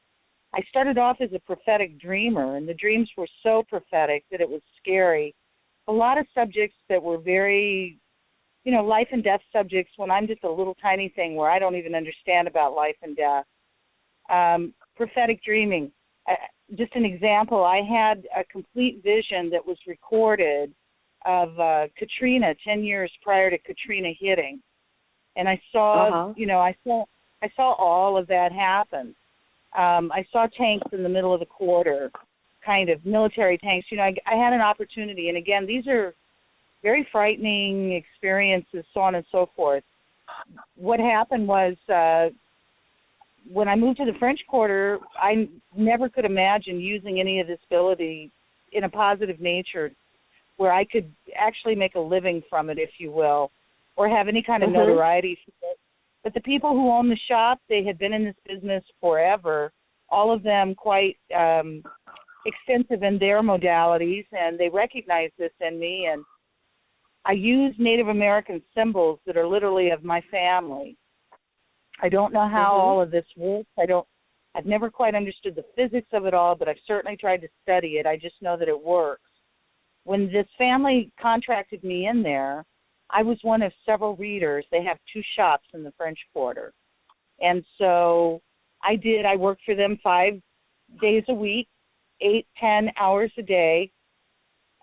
I started off as a prophetic dreamer, and the dreams were so prophetic that it was scary. A lot of subjects that were very, life and death subjects when I'm just a little tiny thing where I don't even understand about life and death. Prophetic dreaming. Just an example, I had a complete vision that was recorded of Katrina 10 years prior to Katrina hitting. And I saw, I saw all of that happen. I saw tanks in the middle of the quarter, kind of military tanks. I had an opportunity. And again, these are very frightening experiences, so on and so forth. What happened was when I moved to the French Quarter, I never could imagine using any of this ability in a positive nature where I could actually make a living from it, if you will, or have any kind of notoriety for it. But the people who own the shop, they had been in this business forever, all of them quite extensive in their modalities, and they recognized this in me. And I use Native American symbols that are literally of my family. I don't know how all of this works. I've never quite understood the physics of it all, but I've certainly tried to study it. I just know that it works. When this family contracted me in there, I was one of several readers. They have 2 shops in the French Quarter. And so I worked for them 5 days a week, 8-10 hours a day,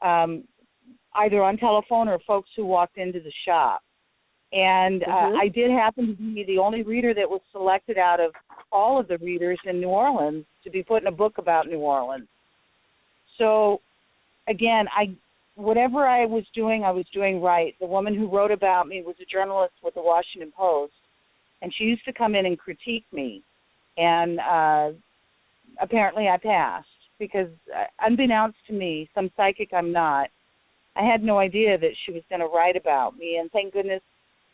either on telephone or folks who walked into the shop. And I did happen to be the only reader that was selected out of all of the readers in New Orleans to be put in a book about New Orleans. So, again, whatever I was doing right. The woman who wrote about me was a journalist with the Washington Post, and she used to come in and critique me. And apparently I passed because, unbeknownst to me, some psychic I'm not, I had no idea that she was going to write about me, and thank goodness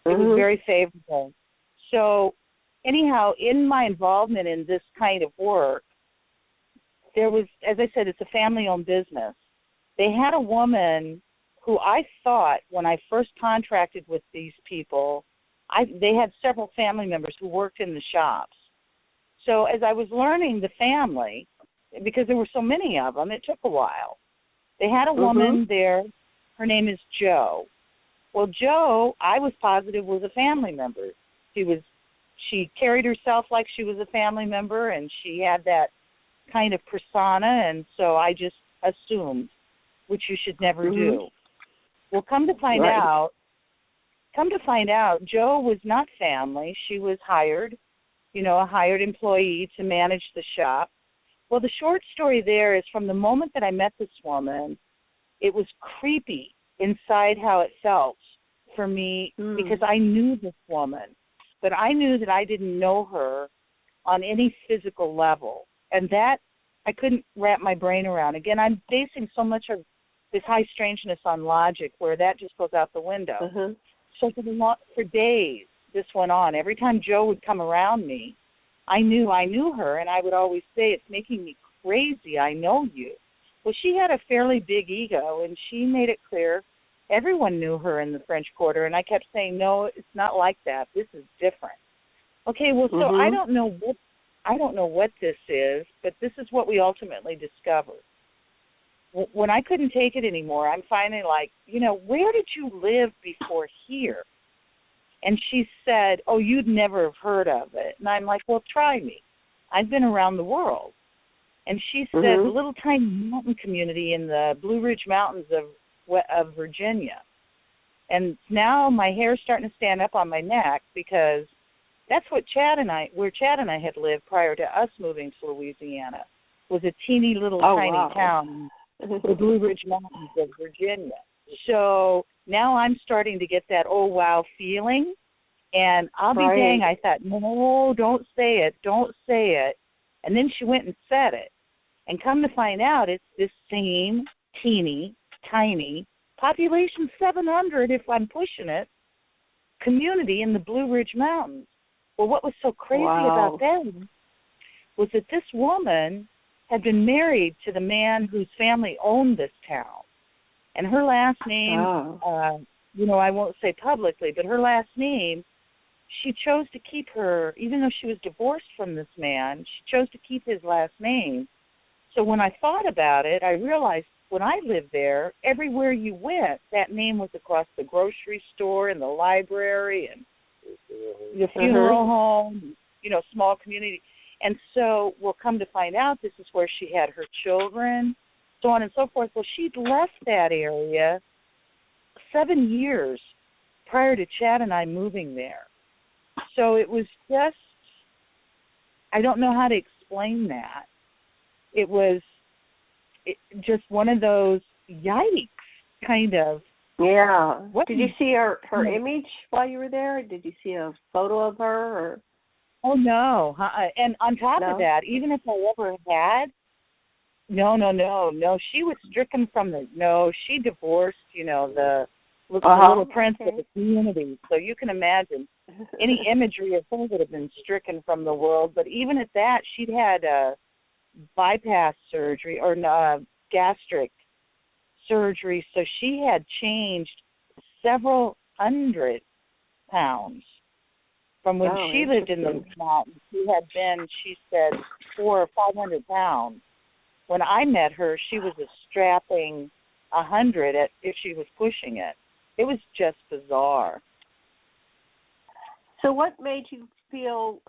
it was very favorable. So, anyhow, in my involvement in this kind of work, there was, as I said, it's a family-owned business. They had a woman who I thought, when I first contracted with these people, they had several family members who worked in the shops. So as I was learning the family, because there were so many of them, it took a while. They had a woman there. Her name is Jo. Well, Jo, I was positive, was a family member. She carried herself like she was a family member, and she had that kind of persona, and so I just assumed, which you should never do. Well, come to find out, Jo was not family. She was hired, a hired employee to manage the shop. Well, the short story there is from the moment that I met this woman, it was creepy inside how it felt for me because I knew this woman, but I knew that I didn't know her on any physical level. And that I couldn't wrap my brain around. Again, I'm basing so much of this high strangeness on logic where that just goes out the window. Mm-hmm. So for days, this went on. Every time Joe would come around me, I knew her, and I would always say, it's making me crazy, I know you. Well, she had a fairly big ego, and she made it clear everyone knew her in the French Quarter, and I kept saying, no, it's not like that. This is different. Okay, well, so I don't know what this is, but this is what we ultimately discovered. When I couldn't take it anymore, I'm finally like, where did you live before here? And she said, oh, you'd never have heard of it. And I'm like, well, try me. I've been around the world. And she said, the little tiny mountain community in the Blue Ridge Mountains of Virginia. And now my hair's starting to stand up on my neck because that's what Chad and I had lived prior to us moving to Louisiana, was a teeny little tiny town, the Blue Ridge Mountains of Virginia. So now I'm starting to get that oh wow feeling, and I'll be dang, I thought, no, don't say it. And then she went and said it. And come to find out, it's this same teeny, tiny, population 700 if I'm pushing it, community in the Blue Ridge Mountains. Well, what was so crazy about them was that this woman had been married to the man whose family owned this town. And her last name, I won't say publicly, but her last name, she chose to keep her, even though she was divorced from this man, she chose to keep his last name. So when I thought about it, I realized when I lived there, everywhere you went, that name was across the grocery store and the library and the funeral home, small community. And so we'll come to find out this is where she had her children, so on and so forth. Well, she'd left that area 7 years prior to Chad and I moving there. So it was just, I don't know how to explain that. It was just one of those yikes kind of. Yeah. Did you see her image while you were there? Did you see a photo of her? Or? Oh, no. And on top of that, even if I ever had, no. She was stricken from she divorced, the little prince of the community. So you can imagine any imagery of her would have been stricken from the world. But even at that, she'd had bypass surgery or gastric surgery. So she had changed several 100 pounds. From when she lived in the mountains, she had been, she said, 400 or 500 pounds. When I met her, she was a strapping 100 if she was pushing it. It was just bizarre. So what made you feel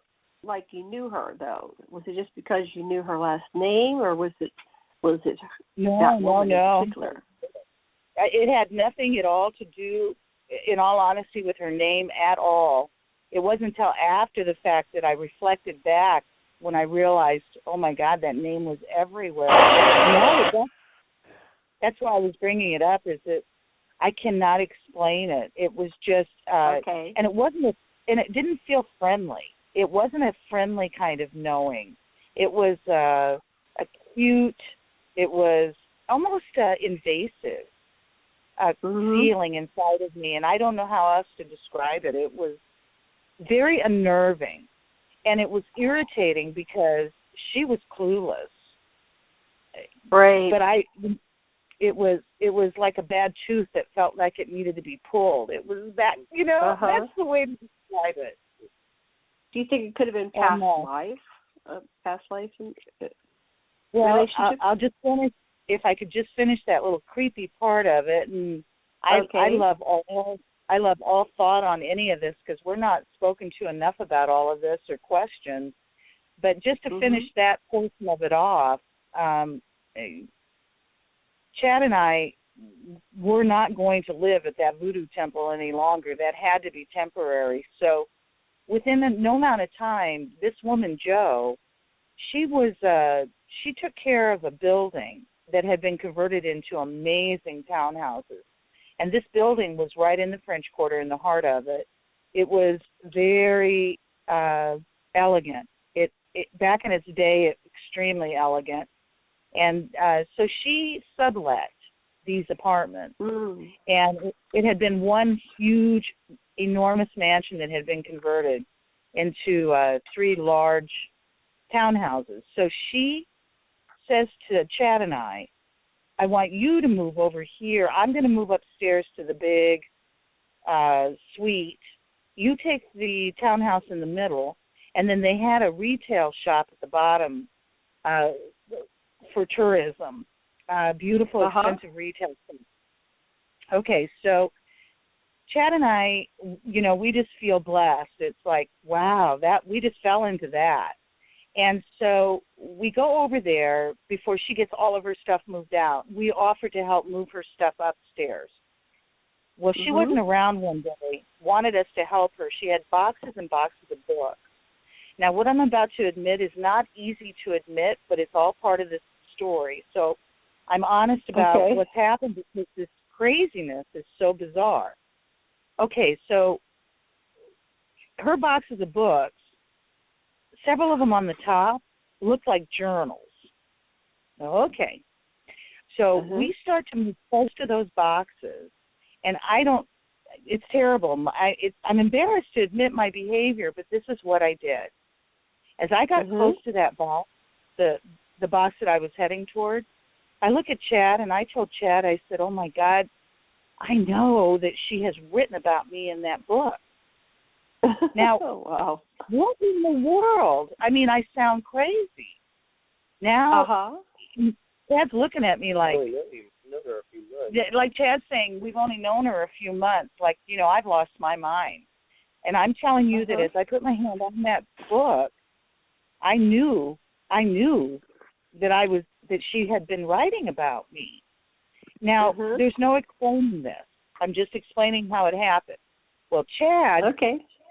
like you knew her, though? Was it just because you knew her last name, or was it no. in particular? It had nothing at all to do, in all honesty, with her name at all. It wasn't until after the fact that I reflected back when I realized, oh, my God, that name was everywhere. That's why I was bringing it up, is that I cannot explain it. It was just, and it didn't feel friendly. It wasn't a friendly kind of knowing. It was acute. It was almost invasive feeling inside of me, and I don't know how else to describe it. It was very unnerving, and it was irritating because she was clueless. Right. But it was like a bad tooth that felt like it needed to be pulled. It was that, that's the way to describe it. Do you think it could have been past life relationship? I'll just finish, if I could just finish that little creepy part of it. And I love all thought on any of this, because we're not spoken to enough about all of this or questions. But just to finish that portion of it off, Chad and I were not going to live at that voodoo temple any longer. That had to be temporary. So within no amount of time, this woman, Jo, she she took care of a building that had been converted into amazing townhouses. And this building was right in the French Quarter, in the heart of it. It was very elegant. It back in its day, extremely elegant. And so she sublet these apartments. And it had been one huge, enormous mansion that had been converted into 3 large townhouses. So she says to Chad and I want you to move over here. I'm going to move upstairs to the big suite. You take the townhouse in the middle, and then they had a retail shop at the bottom for tourism. Beautiful, expensive retail shop. Okay, so Chad and I, we just feel blessed. It's like, wow, that we just fell into that. And so we go over there before she gets all of her stuff moved out. We offered to help move her stuff upstairs. Well, she wasn't around one day, wanted us to help her. She had boxes and boxes of books. Now, what I'm about to admit is not easy to admit, but it's all part of this story. So I'm honest about what's happened because this craziness is so bizarre. Okay, so her boxes of books, several of them on the top, look like journals. Okay. So we start to move close to those boxes, and it's terrible. I'm embarrassed to admit my behavior, but this is what I did. As I got close to that box, the box that I was heading toward, I look at Chad, and I told Chad, I said, oh, my God, I know that she has written about me in that book. Now, wow. What in the world? I mean, I sound crazy. Now, Chad's looking at me like, like Chad's saying, we've only known her a few months. Like, I've lost my mind. And I'm telling you that as I put my hand on that book, I knew that she had been writing about me. Now, there's no explaining this. I'm just explaining how it happened. Well, Chad,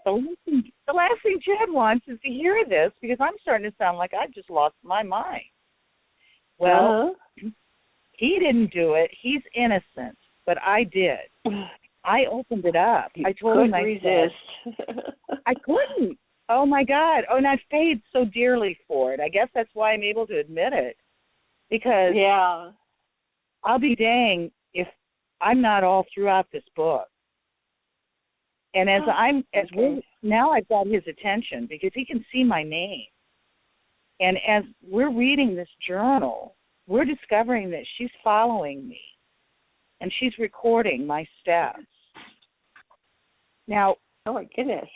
the last thing Chad wants is to hear this because I'm starting to sound like I just lost my mind. Well, he didn't do it. He's innocent, but I did. I opened it up. I told him I resist. I couldn't. Oh, my God. Oh, and I've paid so dearly for it. I guess that's why I'm able to admit it. Because I'll be dang if I'm not all throughout this book. And now I've got his attention because he can see my name. And as we're reading this journal, we're discovering that she's following me and she's recording my steps. Now, oh my goodness,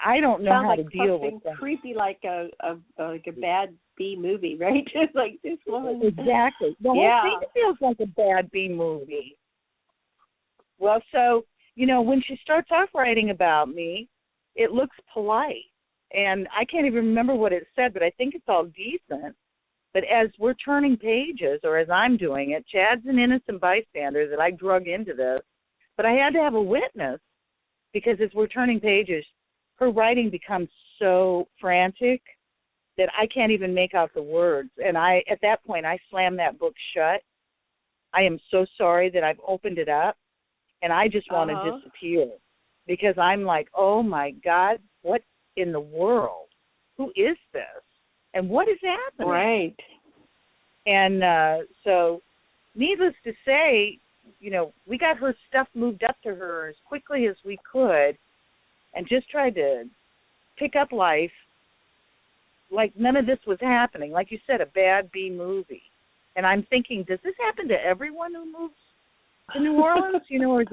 I don't know how to deal with that. Creepy, like a bad B movie, right? Just like this woman. Exactly. The whole thing feels like a bad B movie. Well, so when she starts off writing about me, it looks polite. And I can't even remember what it said, but I think it's all decent. But as we're turning pages, or as I'm doing it, Chad's an innocent bystander that I drug into this. But I had to have a witness because as we're turning pages, her writing becomes so frantic that I can't even make out the words. And at that point, I slammed that book shut. I am so sorry that I've opened it up. And I just want to disappear because I'm like, oh, my God, what in the world? Who is this? And what is happening? Right. And so needless to say, we got her stuff moved up to her as quickly as we could and just tried to pick up life like none of this was happening. Like you said, a bad B movie. And I'm thinking, does this happen to everyone who moves to New Orleans? Or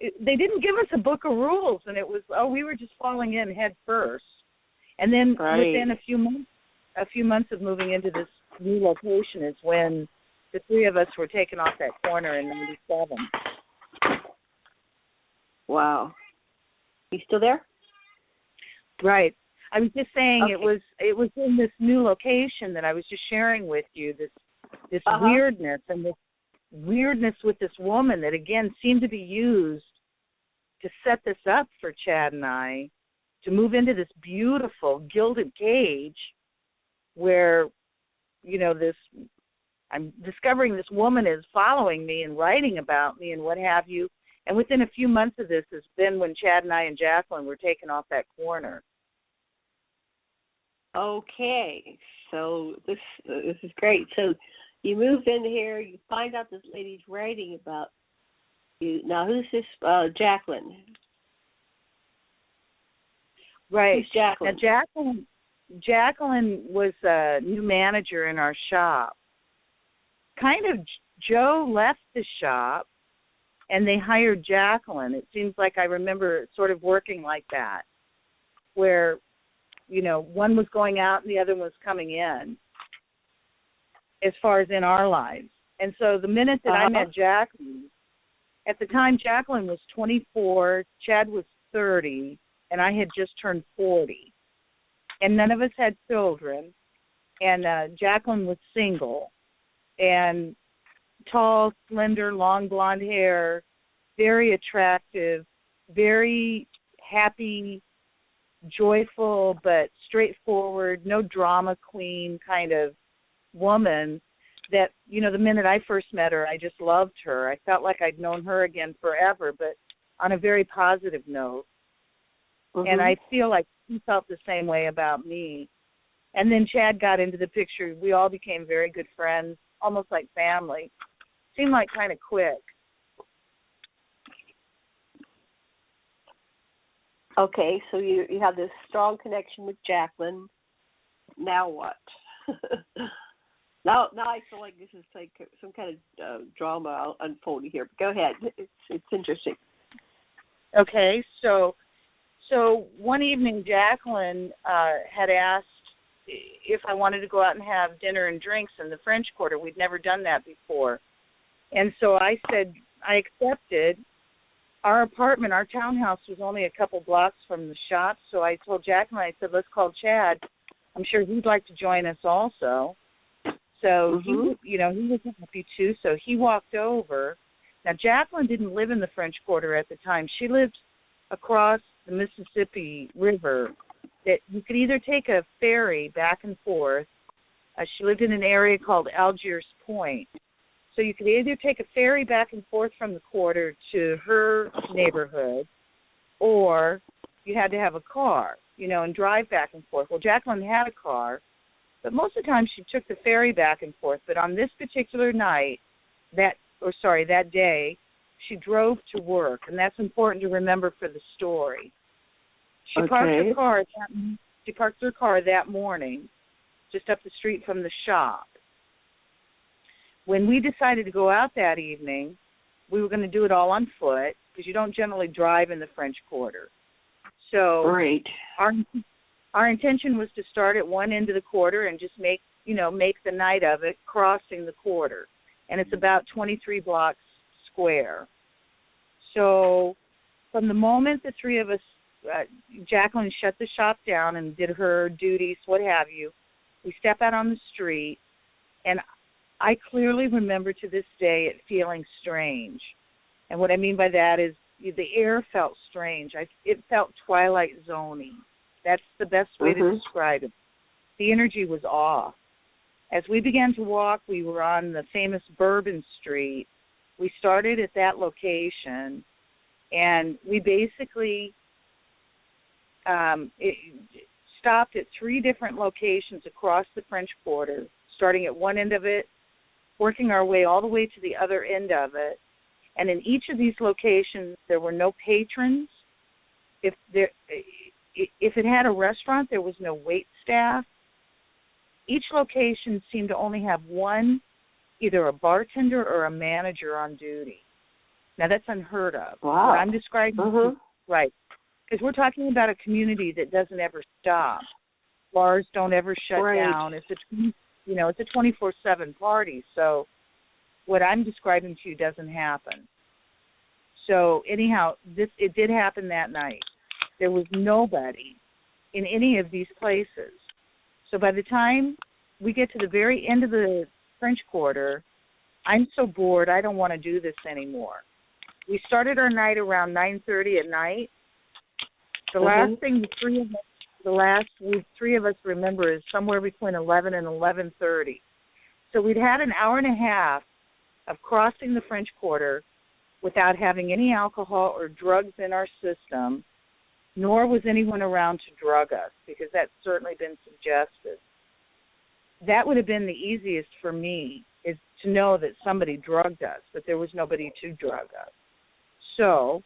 they didn't give us a book of rules, and it was, we were just falling in head first. And then within a few months of moving into this new location is when the three of us were taken off that corner in 97. Wow. You still there? Right. I was just saying it was in this new location that I was just sharing with you, this weirdness and this weirdness with this woman that, again, seemed to be used to set this up for Chad and I to move into this beautiful gilded cage where, I'm discovering this woman is following me and writing about me and what have you. And within a few months of this has been when Chad and I and Jacqueline were taken off that corner. Okay, so this is great. So you moved in here, you find out this lady's writing about you. Now, who's this Jacqueline? Right. Who's Jacqueline? Now, Jacqueline was a new manager in our shop. Kind of Joe left the shop, and they hired Jacqueline. It seems like I remember it sort of working like that, where, one was going out and the other was coming in, as far as in our lives. And so the minute that I met Jacqueline, at the time Jacqueline was 24, Chad was 30, and I had just turned 40. And none of us had children, and Jacqueline was single, and tall, slender, long blonde hair, very attractive, very happy, joyful, but straightforward, no drama queen kind of woman that, the minute I first met her, I just loved her. I felt like I'd known her again forever, but on a very positive note. Mm-hmm. And I feel like he felt the same way about me. And then Chad got into the picture. We all became very good friends, almost like family. Seemed like kind of quick. Okay, so you have this strong connection with Jacqueline. Now what? Now I feel like this is like some kind of drama unfolding here. But go ahead. It's interesting. Okay, so one evening Jacqueline had asked if I wanted to go out and have dinner and drinks in the French Quarter. We'd never done that before. And so I said I accepted. Our apartment, our townhouse, was only a couple blocks from the shop, so I told Jacqueline, I said, let's call Chad. I'm sure he'd like to join us also. So he was happy too, so he walked over. Now, Jacqueline didn't live in the French Quarter at the time. She lived across the Mississippi River. That you could either take a ferry back and forth. She lived in an area called Algiers Point. So you could either take a ferry back and forth from the quarter to her neighborhood, or you had to have a car, and drive back and forth. Well, Jacqueline had a car, but most of the time she took the ferry back and forth. But on this particular night, that day, she drove to work, and that's important to remember for the story. She parked her car that morning, just up the street from the shop. When we decided to go out that evening, we were going to do it all on foot because you don't generally drive in the French Quarter. So our intention was to start at one end of the quarter and just make the night of it crossing the quarter. And it's about 23 blocks square. So from the moment the three of us, Jacqueline shut the shop down and did her duties, what have you, we step out on the street, and I clearly remember to this day it feeling strange. And what I mean by that is the air felt strange. It felt Twilight Zone-y. That's the best way to describe it. The energy was off. As we began to walk, we were on the famous Bourbon Street. We started at that location, and we basically stopped at three different locations across the French Quarter, starting at one end of it, working our way all the way to the other end of it. And in each of these locations, there were no patrons. If it had a restaurant, there was no wait staff. Each location seemed to only have one, either a bartender or a manager on duty. Now, that's unheard of. Wow. What I'm describing, right, because we're talking about a community that doesn't ever stop. Bars don't ever shut down. It's a 24/7 party. So what I'm describing to you doesn't happen. So anyhow, it did happen that night. There was nobody in any of these places. So by the time we get to the very end of the French Quarter, I'm so bored, I don't want to do this anymore. We started our night around 9:30 at night. The last thing the three of us three of us remember is somewhere between 11 and 11:30. So we'd had an hour and a half of crossing the French Quarter without having any alcohol or drugs in our system, nor was anyone around to drug us, because that's certainly been suggested. That would have been the easiest for me, is to know that somebody drugged us, but there was nobody to drug us. So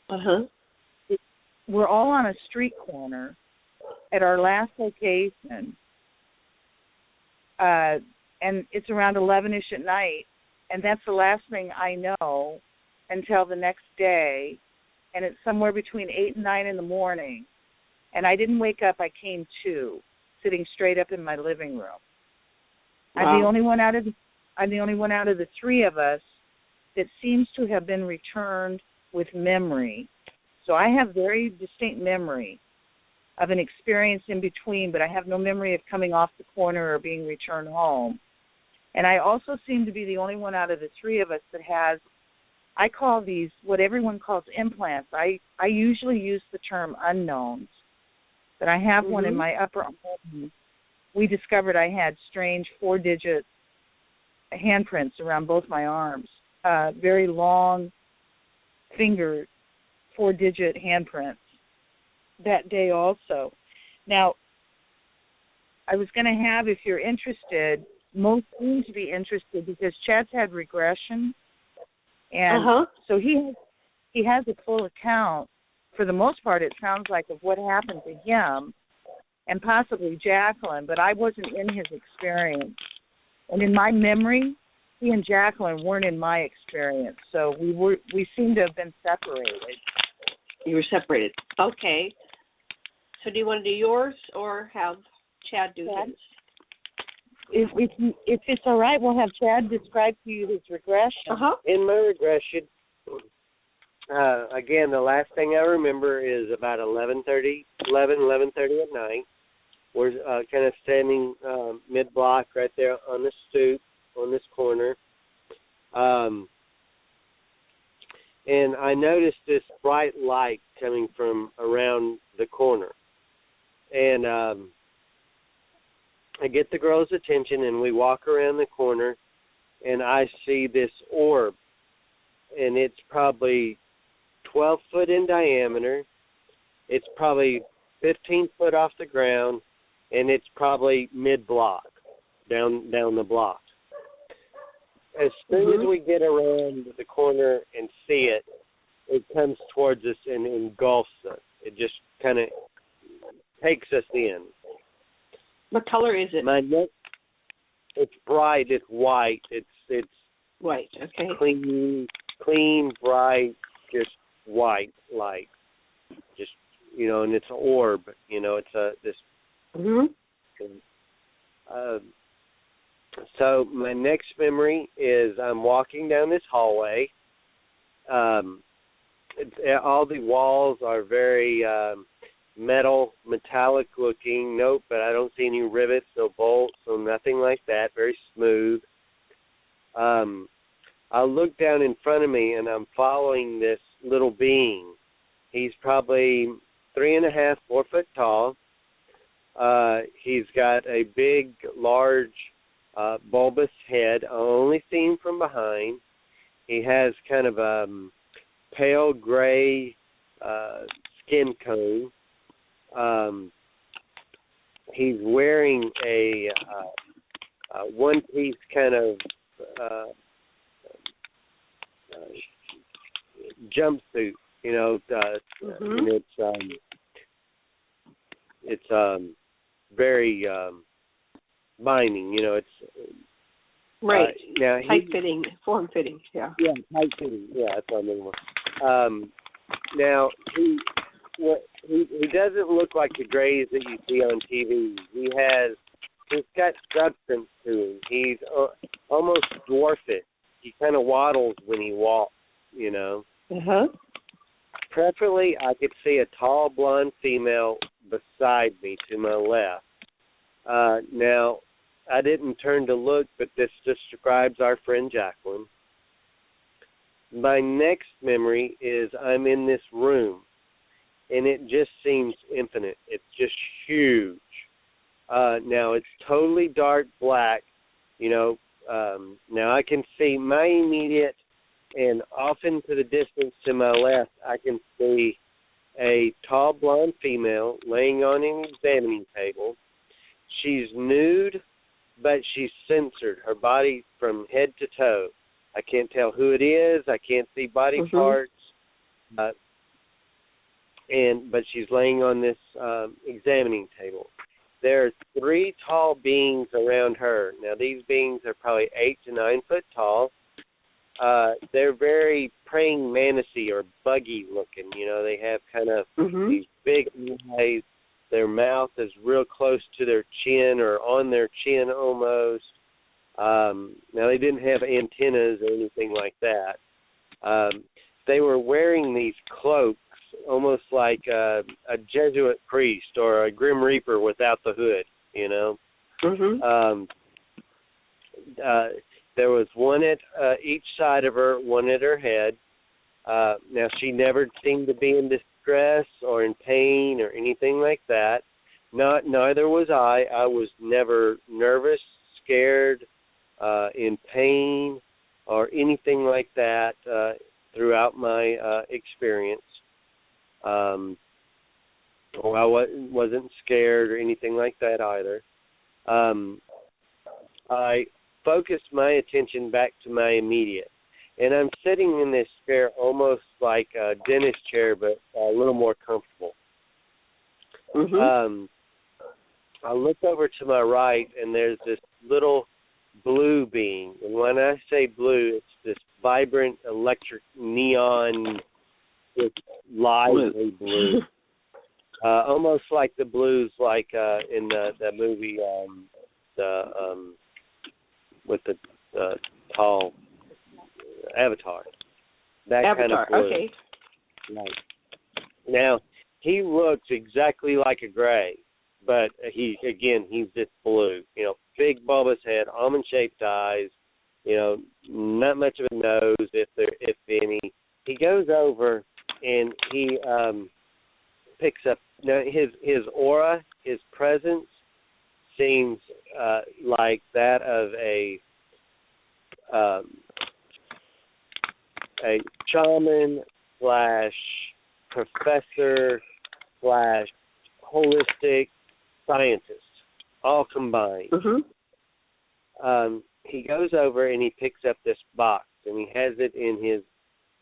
we're all on a street corner at our last location, and it's around 11-ish at night, and that's the last thing I know until the next day, and it's somewhere between 8 and 9 in the morning, and I didn't wake up. I came to, sitting straight up in my living room. Wow. I'm the only one out of the three of us that seems to have been returned with memory. So I have very distinct memory of an experience in between, but I have no memory of coming off the corner or being returned home. And I also seem to be the only one out of the three of us that has, I call these what everyone calls implants. I usually use the term unknowns, but I have one in my upper arm. We discovered I had strange 4-digit handprints around both my arms, very long finger 4-digit handprints that day also. Now, I was going to have, if you're interested, most seem to be interested because Chad's had regression, and so he has a full account, for the most part, it sounds like, of what happened to him and possibly Jacqueline, but I wasn't in his experience. And in my memory, he and Jacqueline weren't in my experience, so we seem to have been separated. You were separated. Okay. So do you want to do yours or have Chad do his? If it's all right, we'll have Chad describe to you his regression. In my regression, again, the last thing I remember is about 11:30 at night. We're kind of standing mid-block right there on the stoop on this corner. And I noticed this bright light coming from around the corner. And I get the girl's attention, and we walk around the corner, and I see this orb, and it's probably 12 foot in diameter. It's probably 15 foot off the ground, and it's probably mid-block, down the block. As soon as we get around the corner and see it, it comes towards us and engulfs us. It just kind of takes us in. What color is it? It's bright. It's white. It's white. Okay. Clean, bright, just white light. Just, and it's an orb. It's this. So my next memory is I'm walking down this hallway. All the walls are very metallic looking. Nope, but I don't see any rivets, no bolts, no nothing like that. Very smooth. I look down in front of me, and I'm following this little being. He's probably 3.5, 4 foot tall. He's got a big, large, bulbous head. I only see him from behind. He has kind of a pale gray skin tone. He's wearing a one-piece kind of jumpsuit, and it's very binding, it's right. Now tight-fitting, form-fitting, yeah. Yeah, tight-fitting, yeah, that's what I mean. Now he doesn't look like the Greys that you see on TV. He's got substance to him. He's almost dwarfish. He kind of waddles when he walks, Preferably, I could see a tall blonde female beside me to my left. Now, I didn't turn to look, but this describes our friend Jacqueline. My next memory is I'm in this room, and it just seems infinite. It's just huge. Now it's totally dark black, now I can see my immediate, and off into the distance to my left, I can see a tall blonde female laying on an examining table. She's nude, but she's censored, her body from head to toe. I can't tell who it is. I can't see body parts. But she's laying on this examining table. There are 3 tall beings around her. Now, these beings are probably 8 to 9 foot tall. They're very praying mantis-y or buggy looking. They have kind of these big eyes. Their mouth is real close to their chin or on their chin almost. Now, they didn't have antennas or anything like that. They were wearing these cloaks, almost like a Jesuit priest or a Grim Reaper without the hood, There was one at each side of her, one at her head. Now, she never seemed to be in distress or in pain or anything like that. Neither was I. I was never nervous, scared, in pain, or anything like that throughout my experience. Or I wasn't scared or anything like that either. I focused my attention back to my immediate. And I'm sitting in this chair almost like a dentist chair, but a little more comfortable. I look over to my right, and there's this little blue being. And when I say blue, it's this vibrant electric neon, it's lively blue. Almost like the blues like in the movie with the tall Avatar. That Avatar, kind of blue. okay. Right. Now, he looks exactly like a gray, but he's just blue. Big bulbous head, almond-shaped eyes, not much of a nose, if any. He goes over and he picks up. Now, his aura, his presence, seems like that of a shaman / professor / holistic scientist, all combined. He goes over and he picks up this box, and he has it in his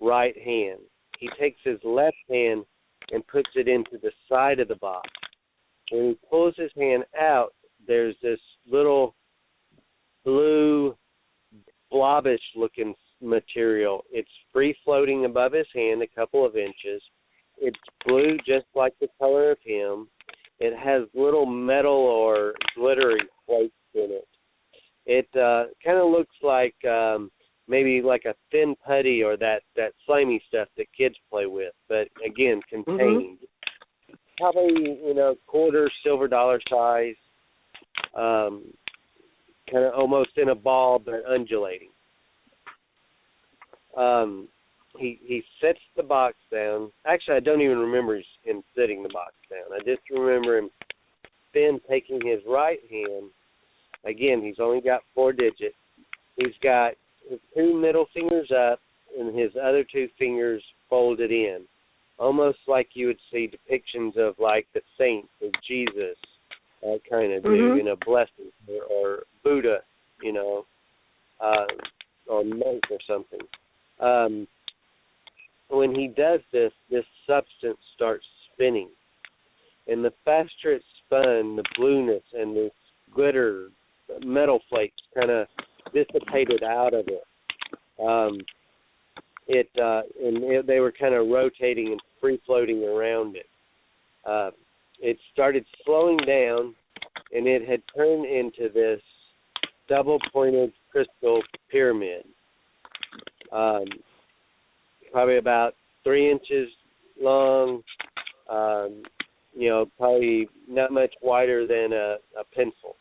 right hand. He takes his left hand and puts it into the side of the box. When he pulls his hand out, there's this little blue, blobbish-looking material. It's free-floating above his hand a couple of inches. It's blue just like the color of him. It has little metal or glittery flakes in it. It kind of looks like maybe like a thin putty or that slimy stuff that kids play with, but again, contained. Probably, quarter silver dollar size, kind of almost in a ball but undulating. He sets the box down. Actually, I don't even remember him setting the box down. I just remember him then taking his right hand. Again, he's only got 4 digits. He's got his 2 middle fingers up and his other 2 fingers folded in, almost like you would see depictions of like the saints or Jesus kind of do, blessing, or Buddha, or monk or something. When he does this substance starts spinning. And the faster it's spun, the blueness and the glitter, metal flakes kind of dissipated out of it. They were kind of rotating and free-floating around it. It started slowing down, and it had turned into this double-pointed crystal pyramid. Probably about 3 inches long, probably not much wider than a pencil.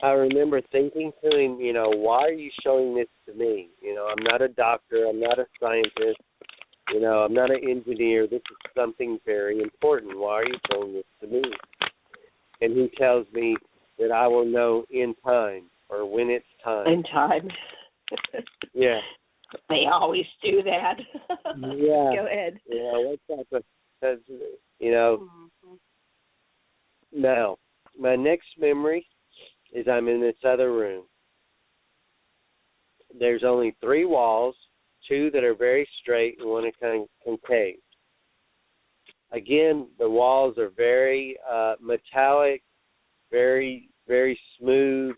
I remember thinking to him, why are you showing this to me? I'm not a doctor. I'm not a scientist. You know, I'm not an engineer. This is something very important. Why are you telling this to me? And he tells me that I will know in time, or when it's time. In time. Yeah. They always do that. Yeah. Go ahead. Yeah, what's up? Because, you know, now, my next memory is I'm in this other room. There's only 3 walls, 2 that are very straight and 1 is kind of concave. Again, the walls are very metallic, very, very smooth,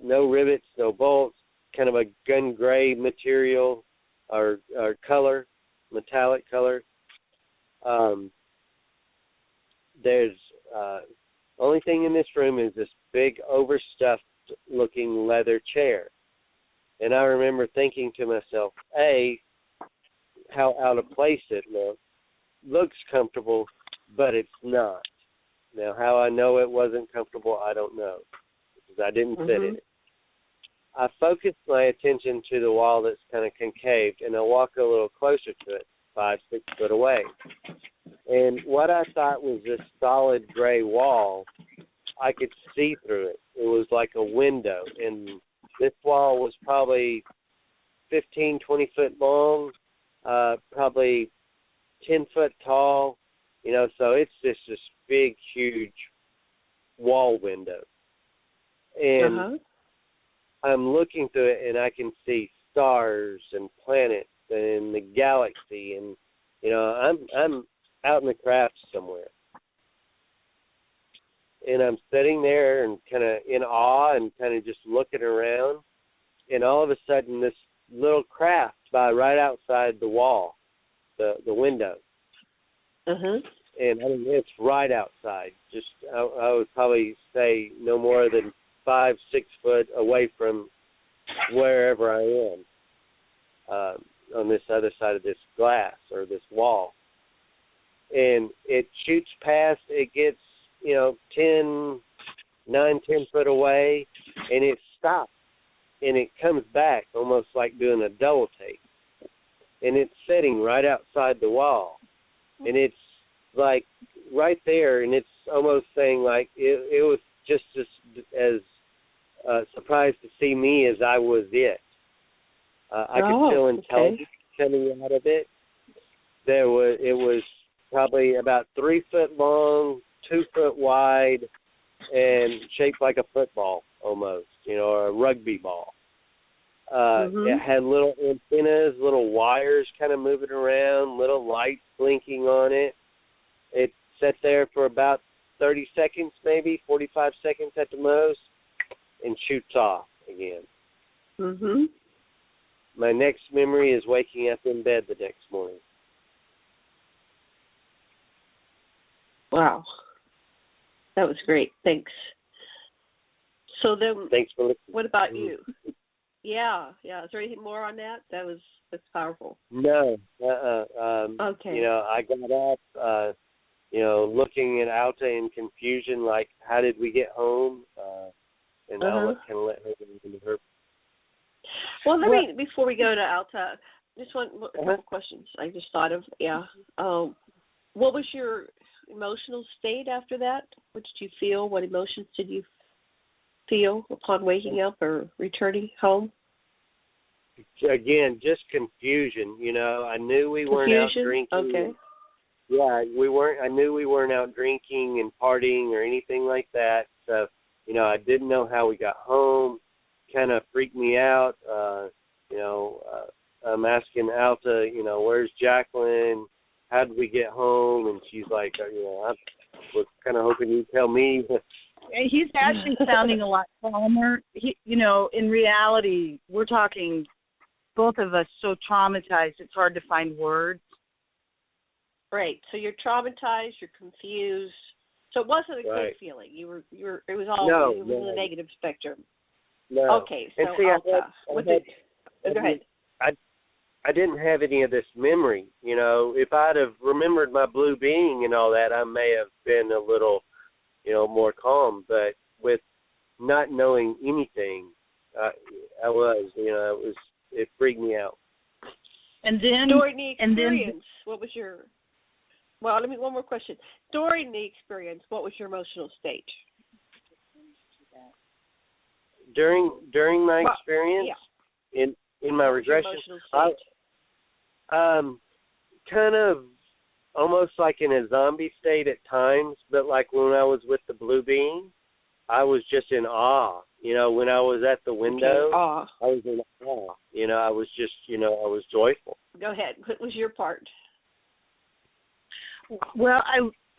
no rivets, no bolts, kind of a gun gray material or color, metallic color. There's only thing in this room is this big overstuffed looking leather chair. And I remember thinking to myself, A, how out of place it looks. Looks comfortable, but it's not. Now, how I know it wasn't comfortable, I don't know, because I didn't sit in it. I focused my attention to the wall that's kind of concaved, and I walk a little closer to it, 5, 6 foot away. And what I thought was this solid gray wall, I could see through it. It was like a window, and this wall was probably 15, 20 foot long, probably 10 foot tall, you know, so it's just this big, huge wall window. And I'm looking through it, and I can see stars and planets and the galaxy, and, you know, I'm out in the craft somewhere. And I'm sitting there and kind of in awe and kind of just looking around, and all of a sudden this little craft by right outside the wall, the window. And I mean, it's right outside. Just I would probably say no more than 5, 6 foot away from wherever I am on this other side of this glass or this wall. And it shoots past. It gets, you know, 9, 10 foot away, and it stops. And it comes back almost like doing a double take. And it's sitting right outside the wall. And it's like right there, and it's almost saying like it was just as surprised to see me as I was it. I could feel intelligence coming out of it. It was probably about 3 foot long, 2 foot wide, and shaped like a football almost, you know, or a rugby ball. It had little antennas, little wires kind of moving around, little lights blinking on it. It sat there for about 30 seconds, maybe 45 seconds at the most, and shoots off again. My next memory is waking up in bed the next morning. Wow. That was great. Thanks. So then, thanks for listening. What about you? Yeah. Is there anything more on that? That's powerful. No. Okay. You know, I got up, you know, looking at Alta in confusion, like, how did we get home? And I'll kind of let her into her. Well, before we go to Alta, just a couple questions I just thought of. Yeah. What was your emotional state after that? What did you feel? What emotions did you feel upon waking up or returning home? Again, just confusion. You know, I knew we weren't out drinking. Okay. Yeah, I knew we weren't out drinking and partying or anything like that. So, you know, I didn't know how we got home. Kind of freaked me out. You know, I'm asking Alta, you know, where's Jacqueline? How did we get home? And she's like, you know, I was kind of hoping you'd tell me. He's actually sounding a lot calmer. You know, in reality, we're talking both of us so traumatized, it's hard to find words. Right. So you're traumatized, you're confused. So it wasn't a good feeling. You were. It was all. It was in the negative spectrum. No. Okay. So go ahead. I didn't have any of this memory. You know, if I'd have remembered my blue being and all that, I may have been a little, you know, more calm. But with not knowing anything, I was. You know, it freaked me out. And then during the experience, what was your? Well, one more question. During the experience, what was your emotional state? During my experience in my regression, kind of almost like in a zombie state at times, but like when I was with the blue being, I was just in awe. When I was at the window, I was in awe. I was just, I was joyful. Go ahead. What was your part? Well,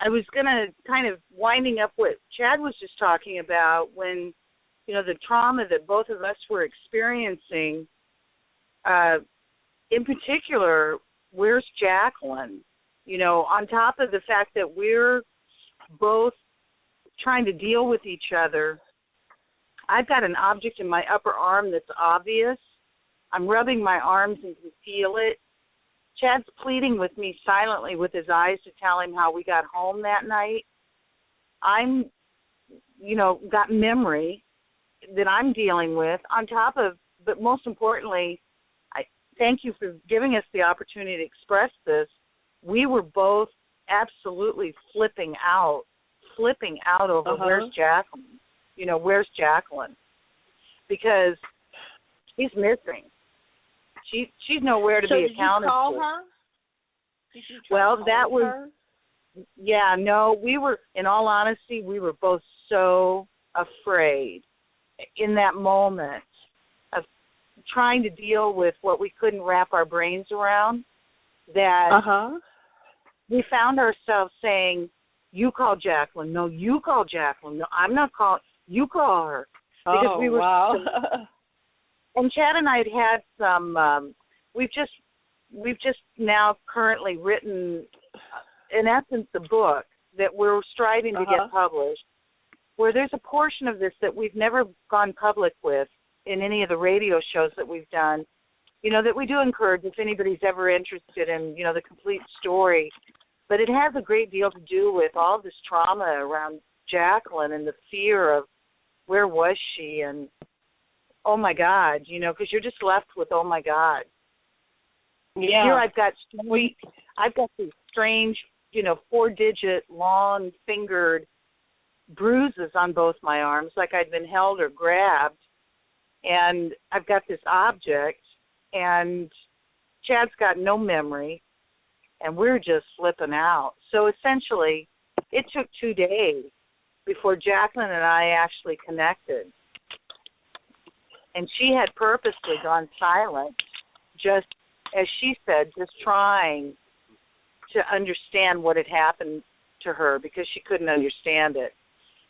I was going to kind of winding up what Chad was just talking about when, the trauma that both of us were experiencing. In particular, where's Jacqueline? On top of the fact that we're both trying to deal with each other, I've got an object in my upper arm that's obvious. I'm rubbing my arms and can feel it. Chad's pleading with me silently with his eyes to tell him how we got home that night. I'm, got memory that I'm dealing with on top of, but most importantly, I thank you for giving us the opportunity to express this. We were both absolutely flipping out over where's Jacqueline? Where's Jacqueline? Because she's missing. She's nowhere to be accounted for. Did you call her? Did you try well, to that call was her? Yeah, no, we were, in all honesty, we were both so afraid in that moment of trying to deal with what we couldn't wrap our brains around that we found ourselves saying, you call Jacqueline. No, you call Jacqueline. No, I'm not calling. You call her. Because we were wow. And Chad and I had some, we've just now currently written, in essence, a book that we're striving to get published, where there's a portion of this that we've never gone public with in any of the radio shows that we've done, that we do encourage if anybody's ever interested in, the complete story. But it has a great deal to do with all this trauma around Jacqueline and the fear of where was she and, oh, my God, because you're just left with, oh, my God. Yeah. Here I've got these strange, 4-digit, long-fingered bruises on both my arms, like I'd been held or grabbed. And I've got this object, and Chad's got no memory, and we're just flipping out. So essentially, it took 2 days before Jacqueline and I actually connected. And she had purposely gone silent, just, as she said, just trying to understand what had happened to her because she couldn't understand it.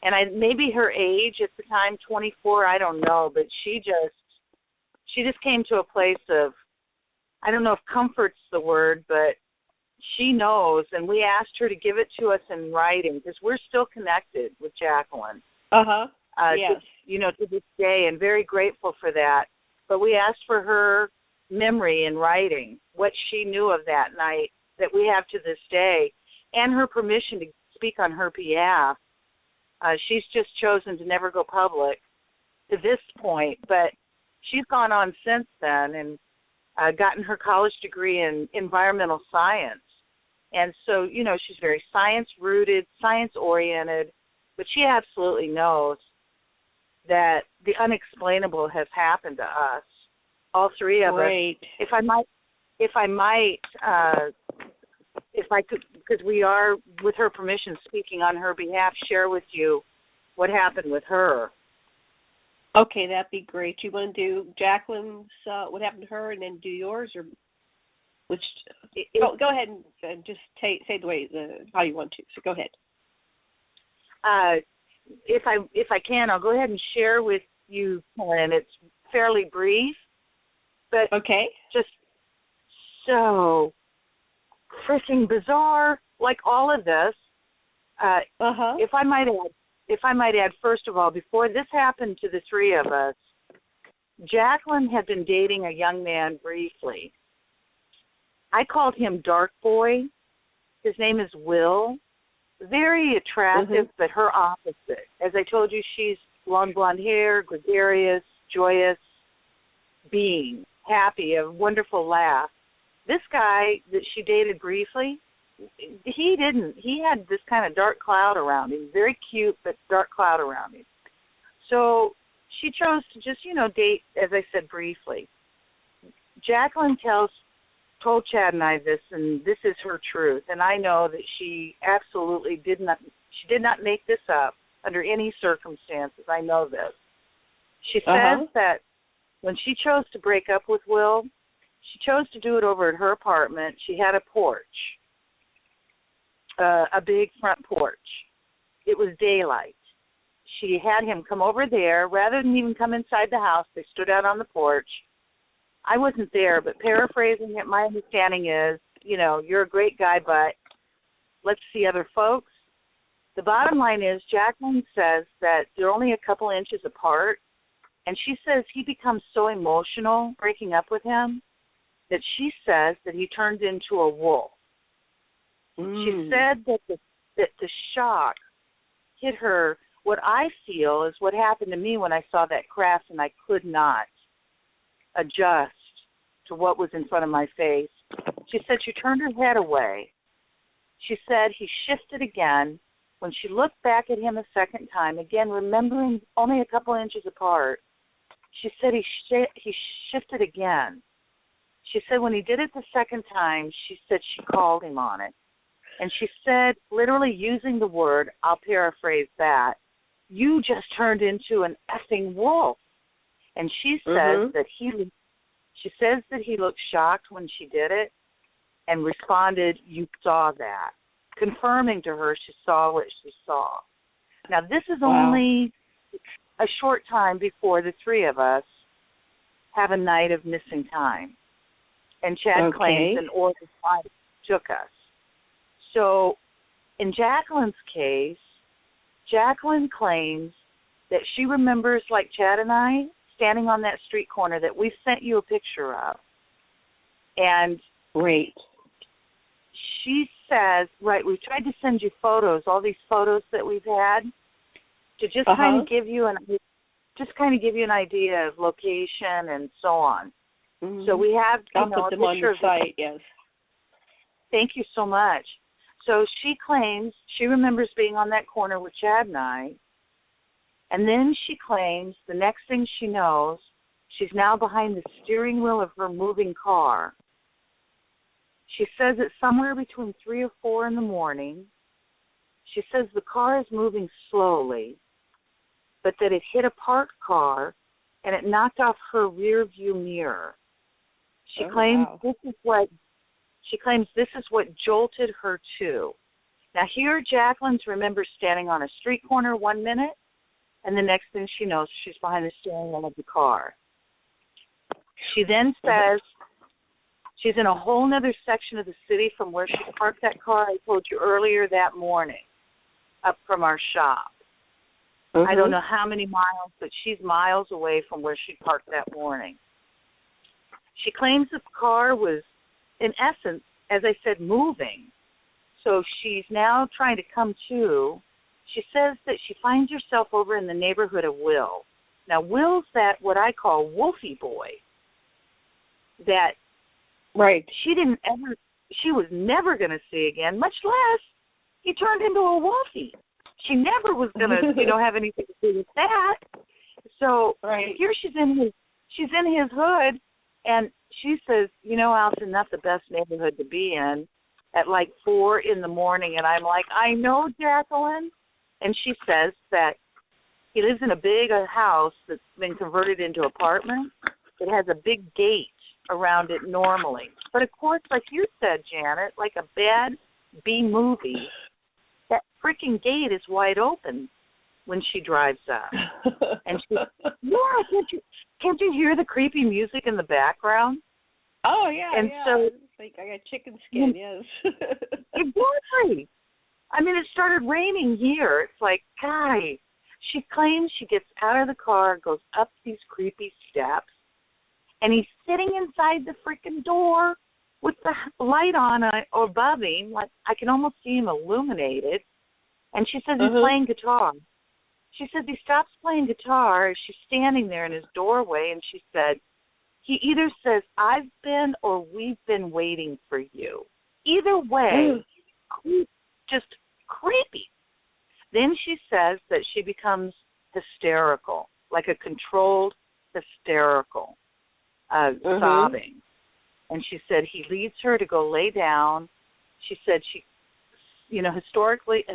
And maybe her age at the time, 24, I don't know, but she just came to a place of, I don't know if comfort's the word, but she knows, and we asked her to give it to us in writing because we're still connected with Jacqueline. Yes. To this day, and very grateful for that. But we asked for her memory in writing, what she knew of that night that we have to this day, and her permission to speak on her behalf. She's just chosen to never go public to this point, but she's gone on since then and gotten her college degree in environmental science. And so, she's very science-rooted, science-oriented, but she absolutely knows that the unexplainable has happened to us, all three of us. If I could, because we are, with her permission, speaking on her behalf, share with you what happened with her. Okay, that'd be great. You want to do Jacqueline's, what happened to her, and then do yours, or which? Go ahead and just say the way how you want to. So go ahead. If I can, I'll go ahead and share with you, and it's fairly brief, but just so freaking bizarre, like all of this. If I might add, first of all, before this happened to the three of us, Jacqueline had been dating a young man briefly. I called him Dark Boy. His name is Will. Very attractive, but her opposite. As I told you, she's long blonde hair, gregarious, joyous being, happy, a wonderful laugh. this guy that she dated briefly, he didn't. He had this kind of dark cloud around him, very cute, but dark cloud around him. So she chose to just, date, as I said, briefly. Jacqueline told Chad and I this, and this is her truth, and I know that she absolutely did not make this up under any circumstances. I know this. She says that when she chose to break up with Will, she chose to do it over at her apartment. She had a porch, a big front porch. It was daylight. She had him come over there. Rather than even come inside the house, they stood out on the porch. I wasn't there, but paraphrasing it, my understanding is, you're a great guy, but let's see other folks. The bottom line is Jacqueline says that they're only a couple inches apart, and she says he becomes so emotional breaking up with him that she says that he turned into a wolf. She said that the shock hit her. What I feel is what happened to me when I saw that craft and I could not adjust to what was in front of my face. She said she turned her head away. She said he shifted again. When she looked back at him a second time, again remembering only a couple inches apart, she said he shifted again. She said when he did it the second time, she said she called him on it. And she said, literally using the word, I'll paraphrase that, you just turned into an effing wolf. And she says that he looked shocked when she did it and responded, you saw that, confirming to her she saw what she saw. Now, this is only a short time before the three of us have a night of missing time. And Chad claims an order took us. So in Jacqueline's case, Jacqueline claims that she remembers, like Chad and I, standing on that street corner that we sent you a picture of. And great. She says, we've tried to send you photos, all these photos that we've had, to just kind of give you an idea of location and so on. So we have I'll put them on the site, yes. Thank you so much. So she claims she remembers being on that corner with Chad and I, and then she claims the next thing she knows, she's now behind the steering wheel of her moving car. She says it's somewhere between 3 or 4 in the morning. She says the car is moving slowly, but that it hit a parked car and it knocked off her rear view mirror. She claims this is what jolted her to. Now here Jacqueline remembers standing on a street corner 1 minute, and the next thing she knows, she's behind the steering wheel of the car. She then says she's in a whole other section of the city from where she parked that car I told you earlier that morning, up from our shop. I don't know how many miles, but she's miles away from where she parked that morning. She claims the car was, in essence, as I said, moving. So she's now trying to come to. She says that she finds herself over in the neighborhood of Will. Now, Will's that what I call wolfy boy that she was never going to see again, much less he turned into a wolfie. She never was going to, have anything to do with that. So here she's in his hood, and she says, Alta, not the best neighborhood to be in at 4 in the morning. And I'm like, I know, Jacqueline. And she says that he lives in a big house that's been converted into apartments. It has a big gate around it normally. But, of course, like you said, Janet, like a bad B movie, that freaking gate is wide open when she drives up. And she, can't you hear the creepy music in the background? Oh, yeah, and so it's like I got chicken skin, yes. Exactly. I mean, it started raining here. It's like, guy, she claims she gets out of the car, goes up these creepy steps, and he's sitting inside the freaking door with the light on above him. Like, I can almost see him illuminated. And she says he's playing guitar. She says he stops playing guitar. She's standing there in his doorway, and she said, he either says, I've been or we've been waiting for you. Either way, just creepy. Then she says that she becomes hysterical, like a controlled hysterical, sobbing. And she said he leads her to go lay down. She said she, hysterically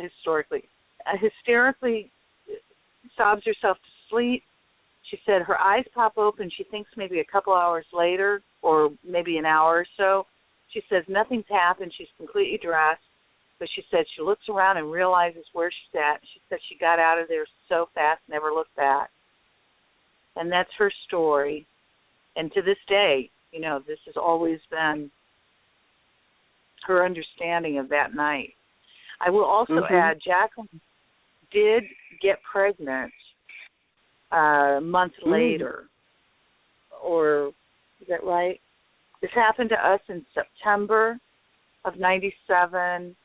sobs herself to sleep. She said her eyes pop open. She thinks maybe a couple hours later or maybe an hour or so. She says nothing's happened. She's completely dressed. But she said she looks around and realizes where she's at. She said she got out of there so fast, never looked back. And that's her story. And to this day, this has always been her understanding of that night. I will also add, Jacqueline did get pregnant a month later. Or, is that right? This happened to us in September of 97.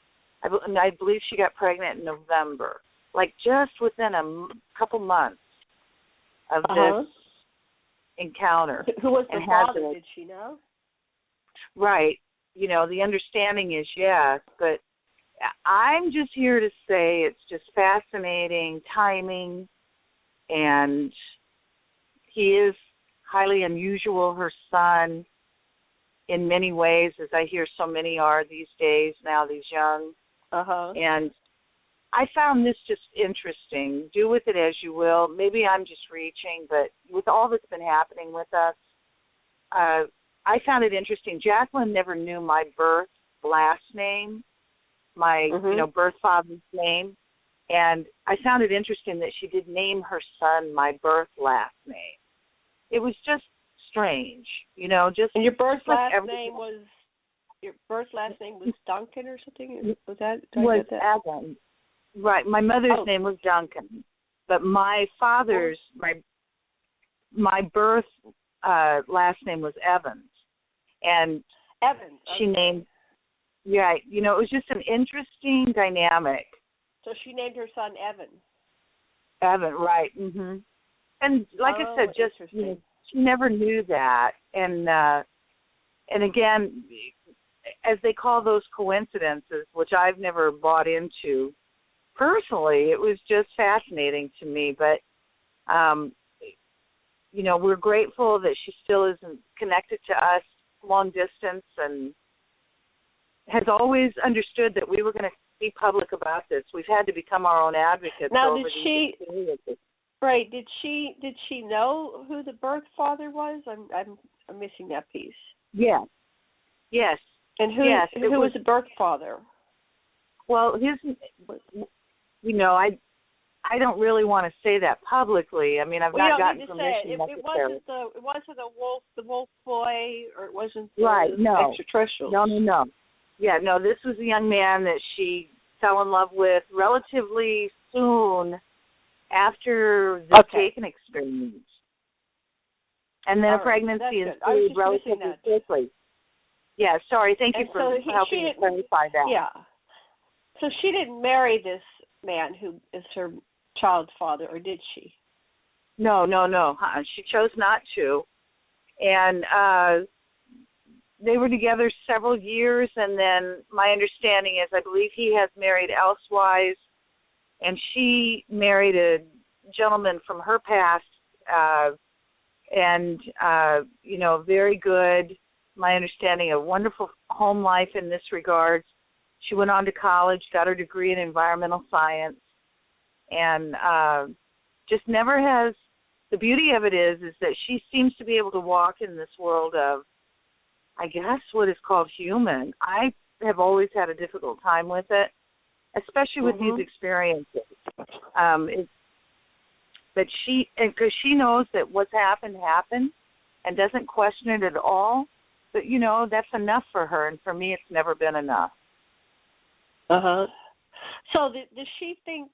I believe she got pregnant in November, like just within a couple months of this encounter. Who was the father, did she know? Right. The understanding is yes, but I'm just here to say it's just fascinating timing, and he is highly unusual, her son, in many ways, as I hear so many are these days now, these young. And I found this just interesting. Do with it as you will. Maybe I'm just reaching, but with all that's been happening with us, I found it interesting. Jacqueline never knew my birth last name, my birth father's name, and I found it interesting that she did name her son my birth last name. It was just strange, just. And your birth last name was. Your birth last name was Duncan or something? Was that? Was Evan. Right. My mother's name was Duncan, but my father's my birth last name was Evans, and Evans. She named. Yeah, it was just an interesting dynamic. So she named her son Evan. Evan, right? And like I said, just she never knew that, and again, as they call those coincidences, which I've never bought into personally, it was just fascinating to me. But, we're grateful that she still isn't connected to us long distance and has always understood that we were going to be public about this. We've had to become our own advocates. Now, did she know who the birth father was? I'm missing that piece. Yes. And who was the birth father? Well, I don't really want to say that publicly. I mean, I've not gotten permission. It wasn't the wolf boy, or it wasn't extraterrestrials. No. Yeah, no, this was a young man that she fell in love with relatively soon after the taken experience. And then a pregnancy ensued relatively quickly. Yeah, sorry. Thank you for helping me clarify that. Yeah. So she didn't marry this man who is her child's father, or did she? No. She chose not to. And they were together several years, and then my understanding is I believe he has married elsewise, and she married a gentleman from her past, very good. My understanding, a wonderful home life in this regard. She went on to college, got her degree in environmental science, and just never has. The beauty of it is that she seems to be able to walk in this world of, I guess, what is called human. I have always had a difficult time with it, especially with these experiences. But because she knows that what's happened, and doesn't question it at all. But, that's enough for her, and for me it's never been enough. So does she think,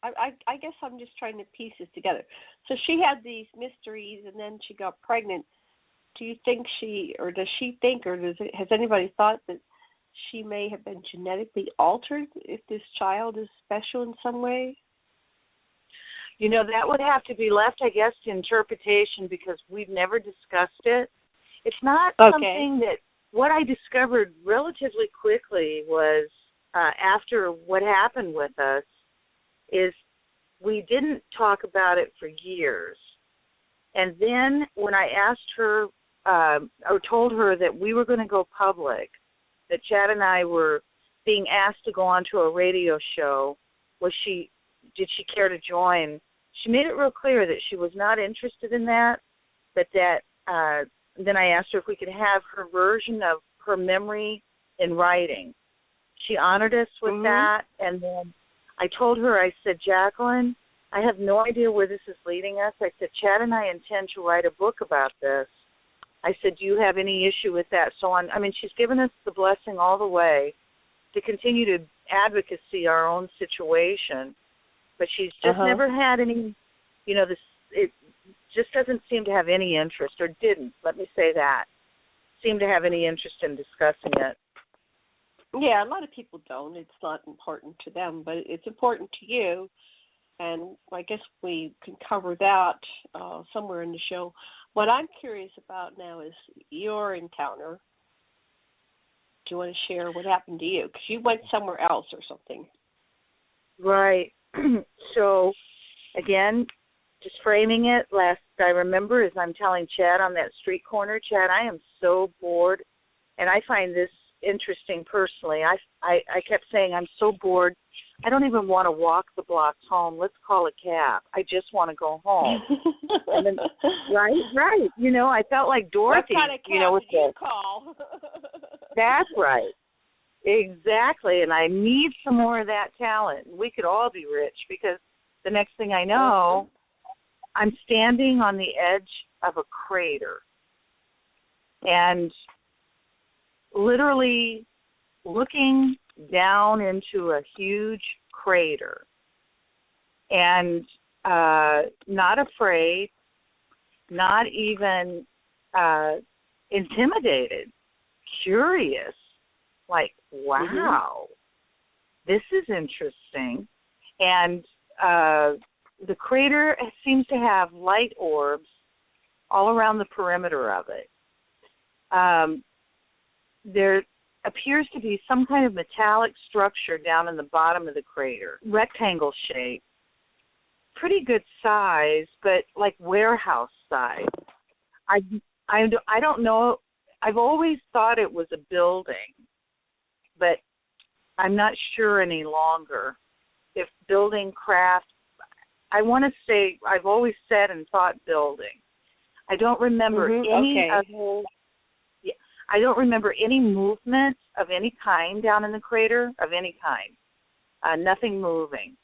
I guess I'm just trying to piece this together. So she had these mysteries, and then she got pregnant. Do you think does she think, or has anybody thought that she may have been genetically altered if this child is special in some way? That would have to be left, I guess, to interpretation because we've never discussed it. It's not something that what I discovered relatively quickly was after what happened with us is we didn't talk about it for years. And then when I asked her or told her that we were going to go public, that Chad and I were being asked to go on to a radio show, did she care to join? She made it real clear that she was not interested in that, but that then I asked her if we could have her version of her memory in writing. She honored us with that, and then I told her, I said, Jacqueline, I have no idea where this is leading us. I said, Chad and I intend to write a book about this. I said, do you have any issue with that? So she's given us the blessing all the way to continue to advocacy our own situation, but she's just never had any, it just doesn't seem to have any interest, or didn't, let me say that, seem to have any interest in discussing it. Yeah, a lot of people don't. It's not important to them, but it's important to you. And I guess we can cover that somewhere in the show. What I'm curious about now is your encounter. Do you want to share what happened to you? Because you went somewhere else or something. Right. So, again, just framing it, last I remember is I'm telling Chad on that street corner, Chad, I am so bored, and I find this interesting personally. I kept saying, I'm so bored, I don't even want to walk the blocks home. Let's call a cab. I just want to go home. And then, right. I felt like Dorothy. What kind of cab did you call? That's right. Exactly. And I need some more of that talent. We could all be rich because the next thing I know, I'm standing on the edge of a crater and literally looking down into a huge crater and not afraid, not even intimidated, curious, like, wow, this is interesting. And the crater seems to have light orbs all around the perimeter of it. There appears to be some kind of metallic structure down in the bottom of the crater, rectangle shape, pretty good size, but like warehouse size. I don't know. I've always thought it was a building, but I'm not sure any longer if building craft. I want to say I've always said and thought building. I don't remember any other. I don't remember any movement of any kind down in the crater, of any kind. Nothing moving,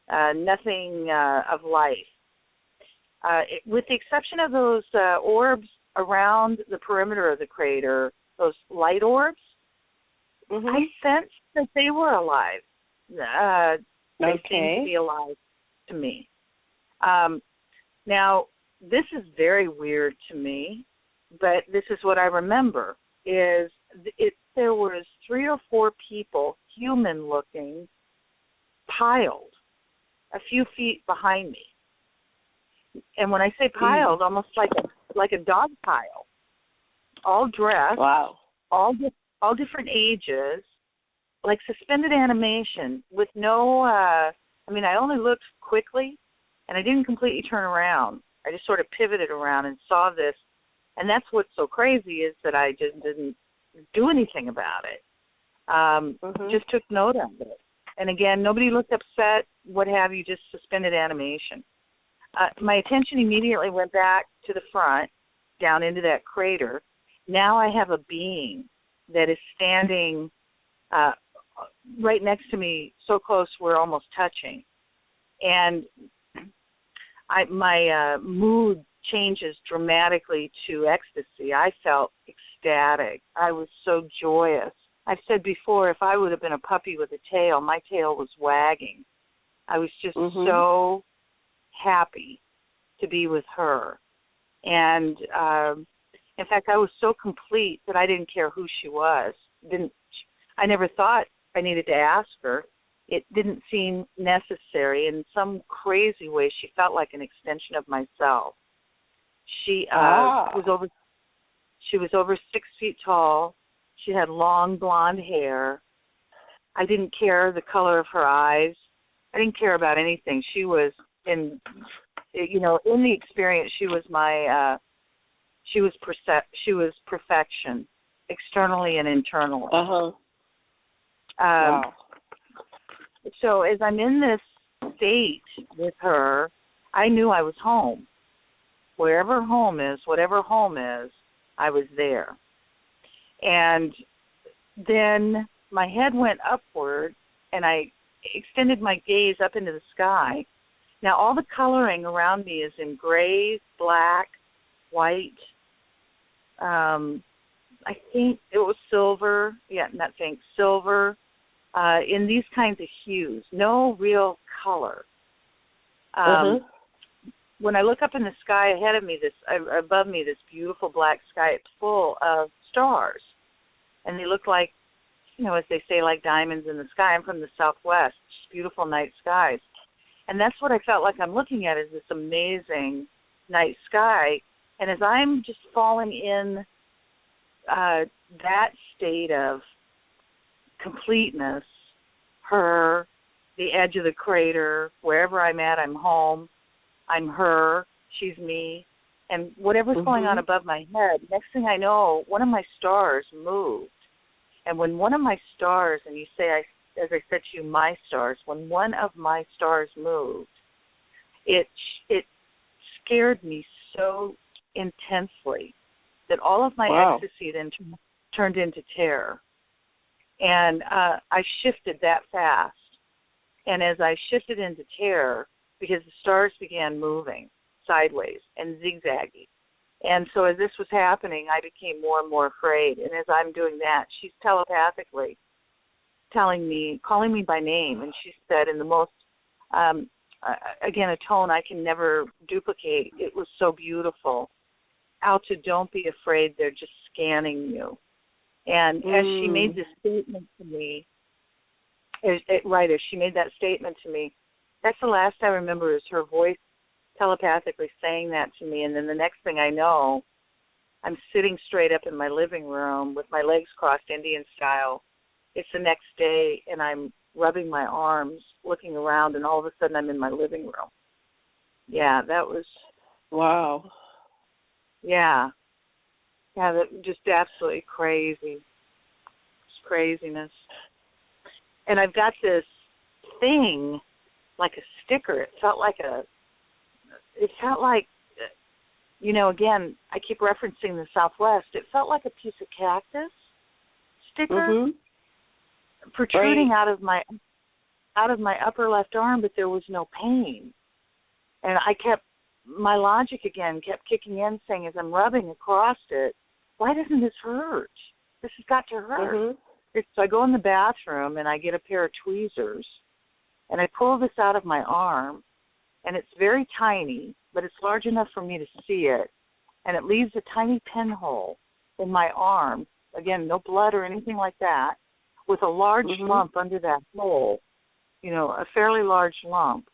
nothing of life. With the exception of those orbs around the perimeter of the crater, those light orbs, I sensed that they were alive. They seemed to be alive to me. Now, this is very weird to me, but this is what I remember, is there was 3 or 4 people, human-looking, piled a few feet behind me. And when I say piled, almost like a dog pile, all dressed, all different ages, like suspended animation with no, I only looked quickly, and I didn't completely turn around. I just sort of pivoted around and saw this. And that's what's so crazy is that I just didn't do anything about it. Just took note of it. And again, nobody looked upset, what have you, just suspended animation. My attention immediately went back to the front, down into that crater. Now I have a being that is standing right next to me, so close we're almost touching. And my mood changes dramatically to ecstasy. I felt ecstatic. I was so joyous. I've said before, if I would have been a puppy with a tail, my tail was wagging. I was just so happy to be with her. And in fact, I was so complete that I didn't care who she was. I never thought I needed to ask her. it didn't seem necessary. In some crazy way, she felt like an extension of myself. She was over 6 feet tall. She had long blonde hair. I didn't care the color of her eyes. I didn't care about anything. She was in the experience. She was she was perfection, externally and internally. Wow. So as I'm in this state with her, I knew I was home. Wherever home is, whatever home is, I was there. And then my head went upward, and I extended my gaze up into the sky. Now, all the coloring around me is in gray, black, white. I think it was silver. Yeah, not think silver. In these kinds of hues, no real color. When I look up in the sky ahead of me, above me, this beautiful black sky, it's full of stars, and they look like, as they say, like diamonds in the sky. I'm from the Southwest, just beautiful night skies, and that's what I felt like I'm looking at, is this amazing night sky. And as I'm just falling in that state of completeness, her, the edge of the crater, wherever I'm at, I'm home, I'm her, she's me, and whatever's going on above my head, next thing I know, one of my stars moved. And when one of my stars, and you say, as I said to you, my stars, when one of my stars moved, it scared me so intensely that all of my ecstasy then turned into terror. And I shifted that fast. And as I shifted into terror, because the stars began moving sideways and zigzagging. And so as this was happening, I became more and more afraid. And as I'm doing that, she's telepathically calling me by name. And she said in the most, again, a tone I can never duplicate. It was so beautiful. Alta, don't be afraid. They're just scanning you. And as she made this statement to me, as she made that statement to me, that's the last I remember is her voice telepathically saying that to me. And then the next thing I know, I'm sitting straight up in my living room with my legs crossed Indian style. It's the next day, and I'm rubbing my arms, looking around, and all of a sudden I'm in my living room. Yeah, that was... Wow. Yeah. Yeah, that just absolutely crazy. It's craziness. And I've got this thing, like a sticker. It felt like, again, I keep referencing the Southwest. It felt like a piece of cactus sticker protruding out of my upper left arm, but there was no pain. And my logic again kept kicking in, saying as I'm rubbing across it, why doesn't this hurt? This has got to hurt. So I go in the bathroom and I get a pair of tweezers and I pull this out of my arm, and it's very tiny, but it's large enough for me to see it, and it leaves a tiny pinhole in my arm. Again, no blood or anything like that, with a large lump under that hole, a fairly large lump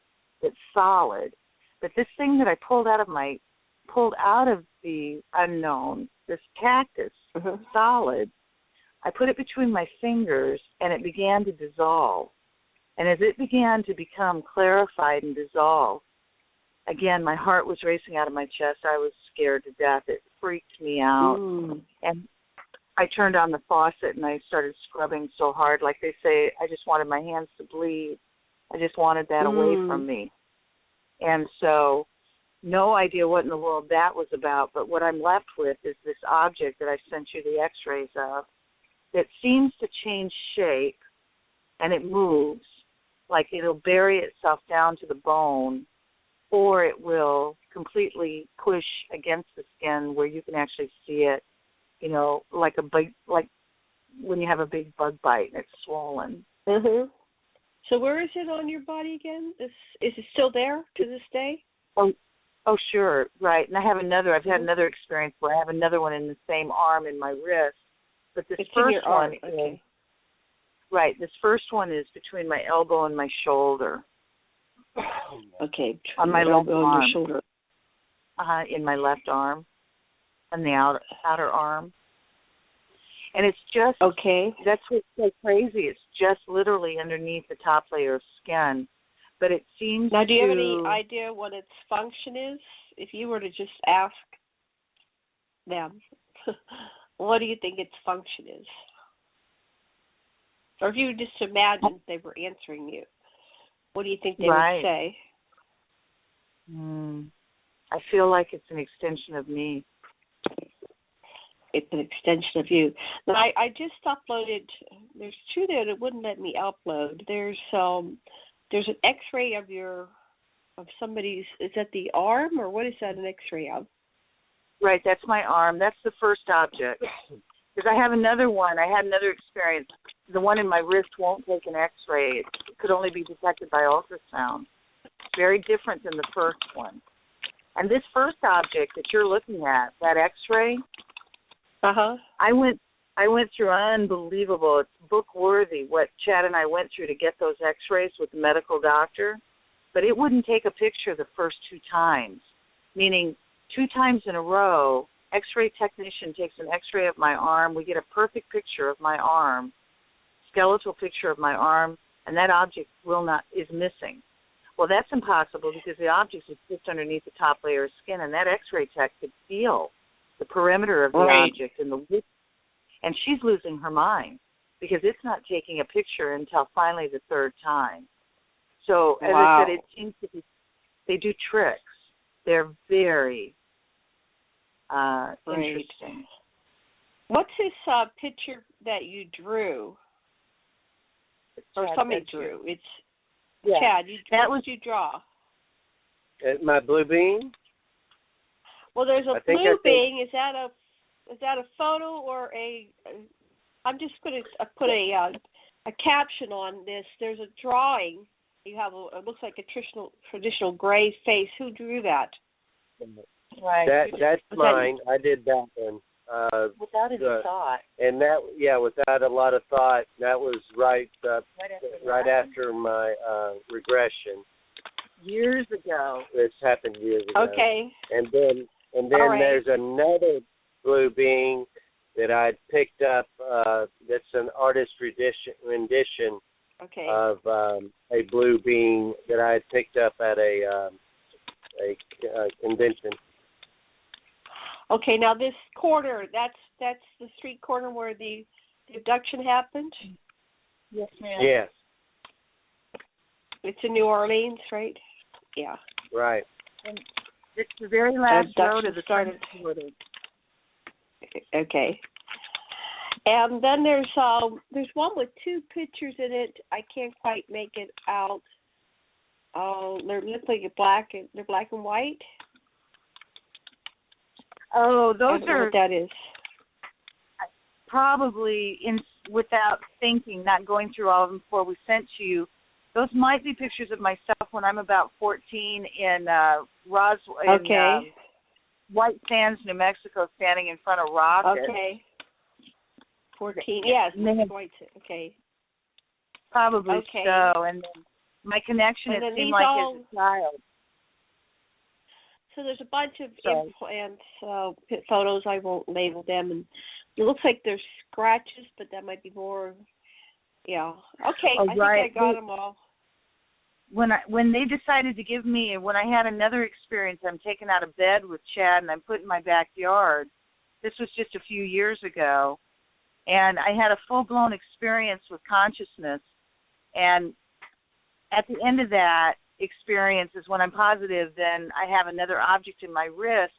that's solid. But this thing that I pulled out of the unknown, this cactus, solid, I put it between my fingers, and it began to dissolve. And as it began to become clarified and dissolve, again, my heart was racing out of my chest. I was scared to death. It freaked me out. And I turned on the faucet, and I started scrubbing so hard. Like they say, I just wanted my hands to bleed. I just wanted that away from me. And so no idea what in the world that was about, but what I'm left with is this object that I sent you the x-rays of that seems to change shape, and it moves, like it'll bury itself down to the bone, or it will completely push against the skin where you can actually see it, like when you have a big bug bite and it's swollen. So where is it on your body again? Is it still there to this day? Oh, sure, right. And I've had another experience where I have another one in the same arm in my wrist. But this first one, Right. This first one is between my elbow and my shoulder. Okay. On my left elbow arm. and your shoulder. In my left arm, on the outer arm. And it's just, that's what's so crazy. It's just literally underneath the top layer of skin. But it seems Now, do you have any idea what its function is? If you were to just ask them, what do you think its function is? Or if you would just imagine they were answering you, what do you think they would say? I feel like it's an extension of me. It's an extension of you. Now, I just uploaded. There's two there that wouldn't let me upload. There's an X-ray of somebody's. Is that the arm, or what is that an X-ray of? Right, that's my arm. That's the first object. Because I have another one. I had another experience. The one in my wrist won't take an X-ray. It could only be detected by ultrasound. Very different than the first one. And this first object that you're looking at, that X-ray. I went through unbelievable. It's book worthy what Chad and I went through to get those X-rays with the medical doctor, but it wouldn't take a picture the first 2 times, meaning 2 times in a row. X-ray technician takes an X-ray of my arm. We get a perfect picture of my arm, skeletal picture of my arm, and that object is missing. Well, that's impossible because the object is just underneath the top layer of skin, and that X-ray tech could feel the perimeter of the object and the width. And she's losing her mind because it's not taking a picture until finally the 3rd time. So, as I said, it seems to be, they do tricks. They're very interesting. What's this picture that you drew? Or somebody drew? It's Chad. What did you draw? My blue bean. Well, there's a blue bean. Is that a photo or a? I'm just going to put a caption on this. There's a drawing. You have it looks like a traditional gray face. Who drew that? Right. That's mine. I did that one. Without any thought. And without a lot of thought. That was right after my regression. Years ago. This happened years ago. Okay. And then there's another blue bean that I picked up. That's an artist rendition of a blue bean that I had picked up at a convention. Okay, now this corner, that's the street corner where the abduction happened? Yes, ma'am. Yes. It's in New Orleans, right? Yeah. Right. And it's the very last road of the started. Okay. And then there's one with 2 pictures in it. I can't quite make it out. They look like they're black and white. Oh, those are what that is. Probably without thinking, not going through all of them before we sent to you. Those might be pictures of myself when I'm about 14 in Roswell, White Sands, New Mexico, standing in front of rockets. Okay. 14. Yes. White. Okay. Probably so. And then my connection, it seemed like as a child. So there's a bunch of implants, photos. I won't label them, and it looks like there's scratches, but that might be more. Yeah. Okay. I think I got them all. When they decided to give me, when I had another experience, I'm taken out of bed with Chad and I'm put in my backyard. This was just a few years ago, and I had a full-blown experience with consciousness. And at the end of that experience is when I'm positive, then I have another object in my wrist.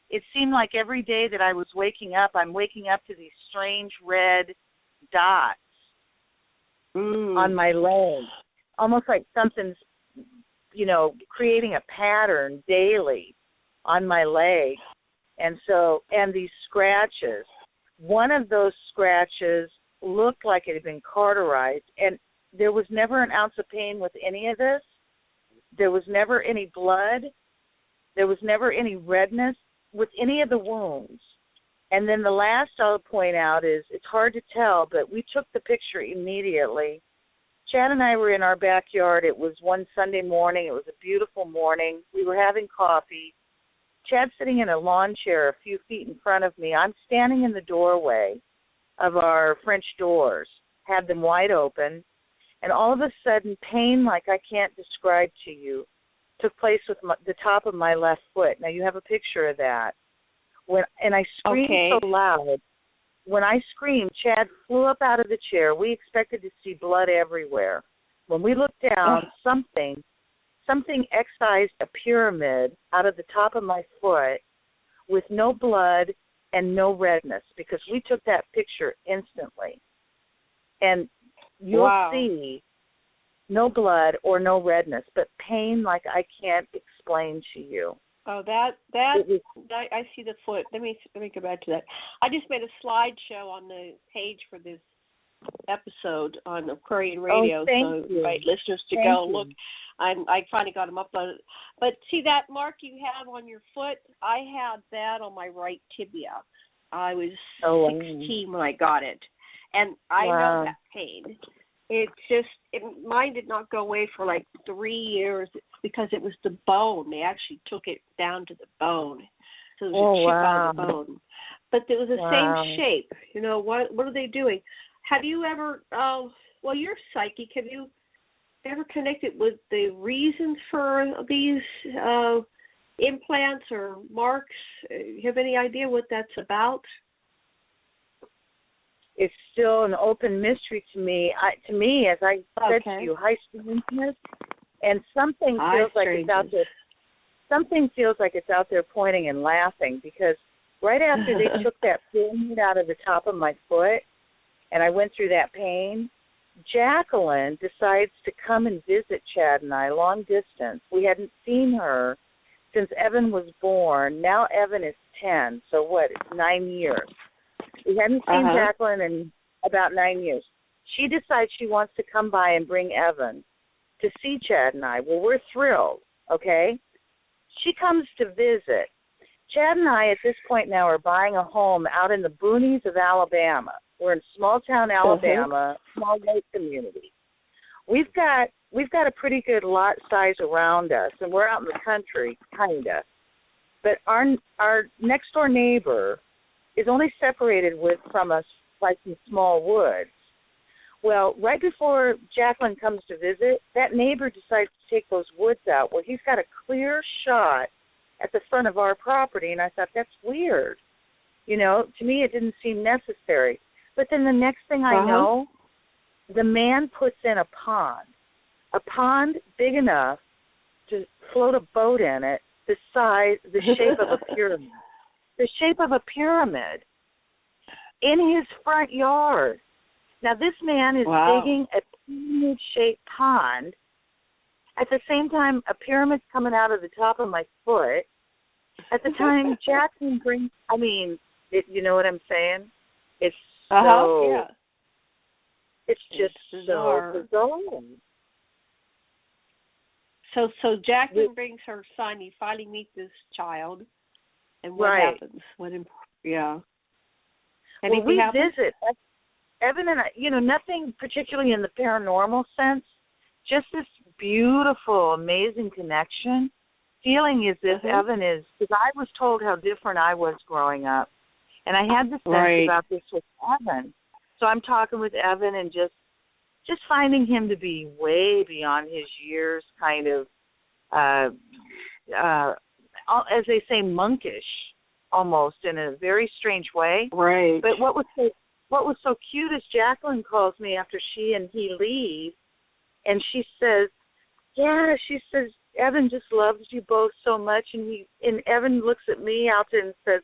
It seemed like every day that I was waking up, I'm waking up to these strange red dots on my leg, almost like something's, creating a pattern daily on my leg. And these scratches. One of those scratches looked like it had been cauterized, and there was never an ounce of pain with any of this. There was never any blood. There was never any redness with any of the wounds. And then the last I'll point out is, it's hard to tell, but we took the picture immediately. Chad and I were in our backyard. It was one Sunday morning. It was a beautiful morning. We were having coffee. Chad's sitting in a lawn chair a few feet in front of me. I'm standing in the doorway of our French doors, had them wide open, and all of a sudden, pain like I can't describe to you took place with the top of my left foot. Now, you have a picture of that. And I screamed so loud. When I screamed, Chad flew up out of the chair. We expected to see blood everywhere. When we looked down, something excised a pyramid out of the top of my foot with no blood and no redness, because we took that picture instantly. And you'll see no blood or no redness, but pain like I can't explain to you. Oh, I see the foot. Let me go back to that. I just made a slideshow on the page for this episode on Aquarian Radio, so I invite listeners to go look. I finally got them uploaded. But see that mark you have on your foot? I had that on my right tibia. I was 16 when I got it, and I know that pain. Mine did not go away for like 3 years. It's because it was the bone. They actually took it down to the bone. So there was a chip out of the bone. But it was the same shape. You know, what are they doing? Have you ever, you're psychic. Have you ever connected with the reasons for these implants or marks? You have any idea what that's about? It's still an open mystery to me. As I said to you, High Strangeness, and something feels like it's out there. Something feels like it's out there pointing and laughing, because right after they took that pyramid out of the top of my foot, and I went through that pain, Jacqueline decides to come and visit Chad and I long distance. We hadn't seen her since Evan was born. Now Evan is 10, so it's 9 years. We hadn't seen Jacqueline in about 9 years. She decides she wants to come by and bring Evan to see Chad and I. Well, we're thrilled, okay? She comes to visit. Chad and I, at this point now, are buying a home out in the boonies of Alabama. We're in small-town Alabama, small lake community. We've got a pretty good lot size around us, and we're out in the country, kind of. But our next-door neighbor is only separated from us by some small woods. Well, right before Jacqueline comes to visit, that neighbor decides to take those woods out. Well, he's got a clear shot at the front of our property, and I thought, that's weird. You know, to me it didn't seem necessary. But then the next thing I know, the man puts in a pond big enough to float a boat in it, the shape of a pyramid. The shape of a pyramid in his front yard. Now, this man is digging a pyramid-shaped pond. At the same time, a pyramid's coming out of the top of my foot. At the time, Jackson brings, you know what I'm saying? It's it's just bizarre. So bizarre. So Jacqueline brings her son. You finally meet this child. And what happens? Anything we happens? Visit. Evan and I, nothing particularly in the paranormal sense, just this beautiful, amazing connection, feeling as if Evan is, because I was told how different I was growing up, and I had the sense about this with Evan. So I'm talking with Evan and just finding him to be way beyond his years, kind of, as they say, monkish, almost, in a very strange way. Right. But what was so cute is Jacqueline calls me after she and he leave, and she says, Evan just loves you both so much, and Evan looks at me, Alta, and says,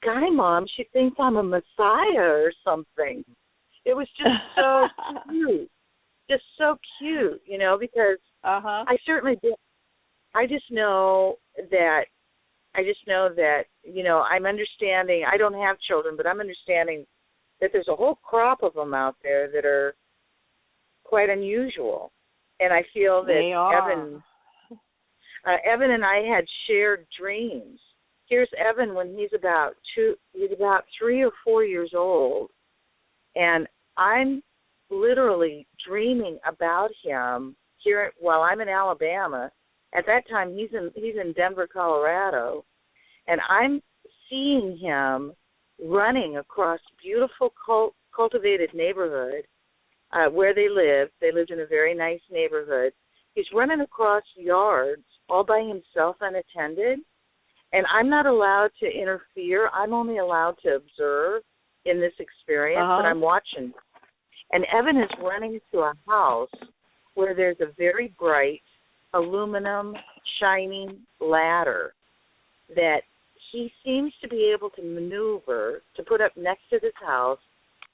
Guy, Mom, she thinks I'm a messiah or something. It was just so cute. Just so cute, because I certainly did. I just know that, I'm understanding. I don't have children, but I'm understanding that there's a whole crop of them out there that are quite unusual. And I feel that Evan and I had shared dreams here's Evan when he's about 3 or 4 years old, and I'm literally dreaming about him here while I'm in Alabama. At that time, he's in Denver, Colorado, and I'm seeing him running across beautiful cultivated neighborhood where they lived. They lived in a very nice neighborhood. He's running across yards all by himself, unattended, and I'm not allowed to interfere. I'm only allowed to observe in this experience, but I'm watching. And Evan is running to a house where there's a very bright aluminum shining ladder that he seems to be able to maneuver to put up next to this house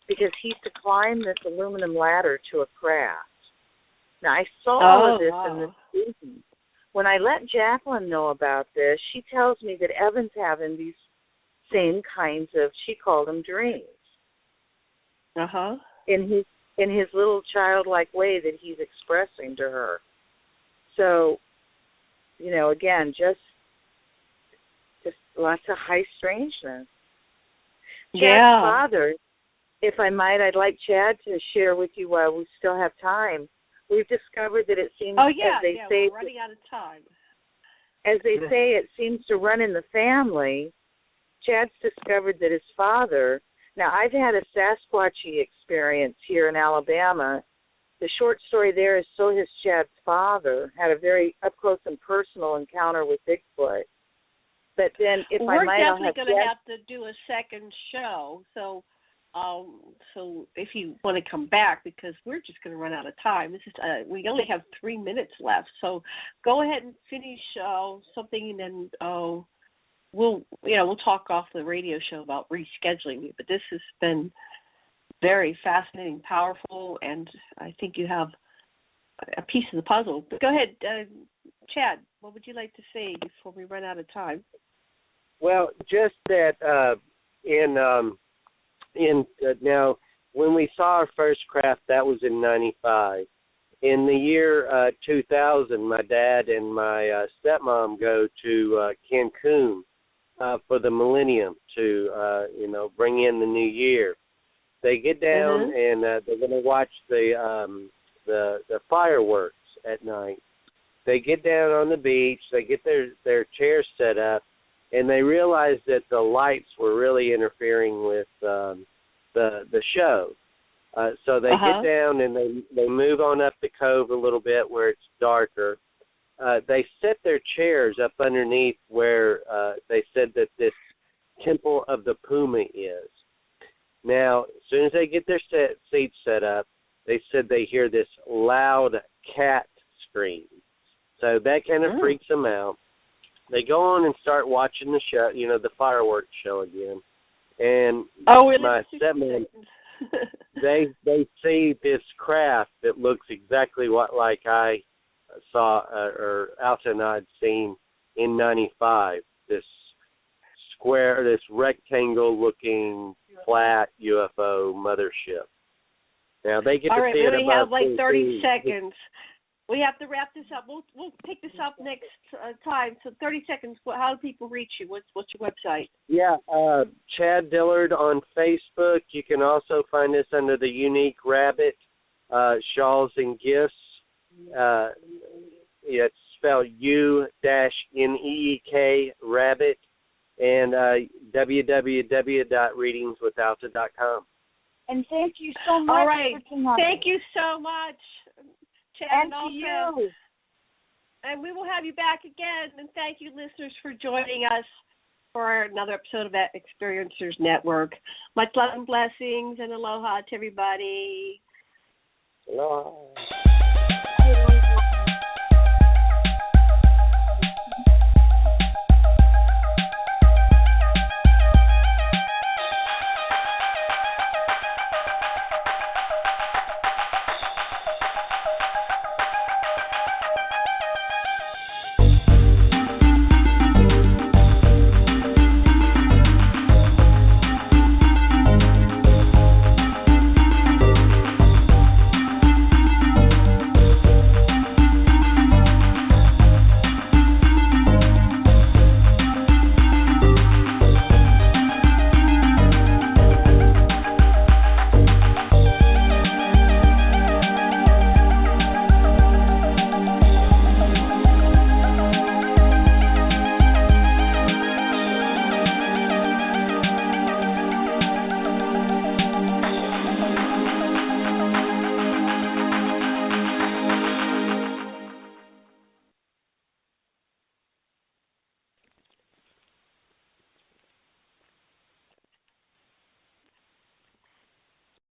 because he's to climb this aluminum ladder to a craft. Now, I saw all of this in this season. When I let Jacqueline know about this, she tells me that Evan's having these same kinds of, she called them dreams. In his little childlike way that he's expressing to her. So, you know, again, just lots of high strangeness. Chad's father, if I might, I'd like Chad to share with you while we still have time. We've discovered that it seems, as they say, we're running out of time. As they say, it seems to run in the family. Chad's discovered that his father. Now, I've had a Sasquatchy experience here in Alabama. The short story there is so has Chad's father, had a very up-close and personal encounter with Bigfoot. But then, if I might, we're definitely going to have to do a second show. So if you want to come back, because we're just going to run out of time. This is we only have 3 minutes left. So go ahead and finish something, and then we'll talk off the radio show about rescheduling you. But this has been very fascinating, powerful, and I think you have a piece of the puzzle. But go ahead, Chad, what would you like to say before we run out of time? Well, just that now, when we saw our first craft, that was in 95. In the year 2000, my dad and my stepmom go to Cancun for the millennium to, bring in the new year. They get down and they're going to watch the fireworks at night. They get down on the beach. They get their chairs set up, and they realize that the lights were really interfering with the show. So they get down and they move on up the cove a little bit where it's darker. They set their chairs up underneath where they said that this Temple of the Puma is. Now, as soon as they get their seats set up, they said they hear this loud cat scream. So that kind of freaks them out. They go on and start watching the show, the fireworks show again. And my stepmom, they see this craft that looks exactly like I saw, or Alta and I had seen in 95, this rectangle-looking flat UFO mothership. Now, they get to see it above. We only have like 30 seconds. We have to wrap this up. We'll pick this up next time. So 30 seconds. How do people reach you? What's your website? Yeah, Chad Dillard on Facebook. You can also find us under the Unique Rabbit Shawls and Gifts. It's spelled U-Neek Rabbit, and www.readingswithalta.com. And thank you so much. All right. For tonight. Thank you so much, Chad and Alta. to you. And we will have you back again. And thank you, listeners, for joining us for another episode of that Experiencers Network. Much love and blessings, and aloha to everybody. Aloha.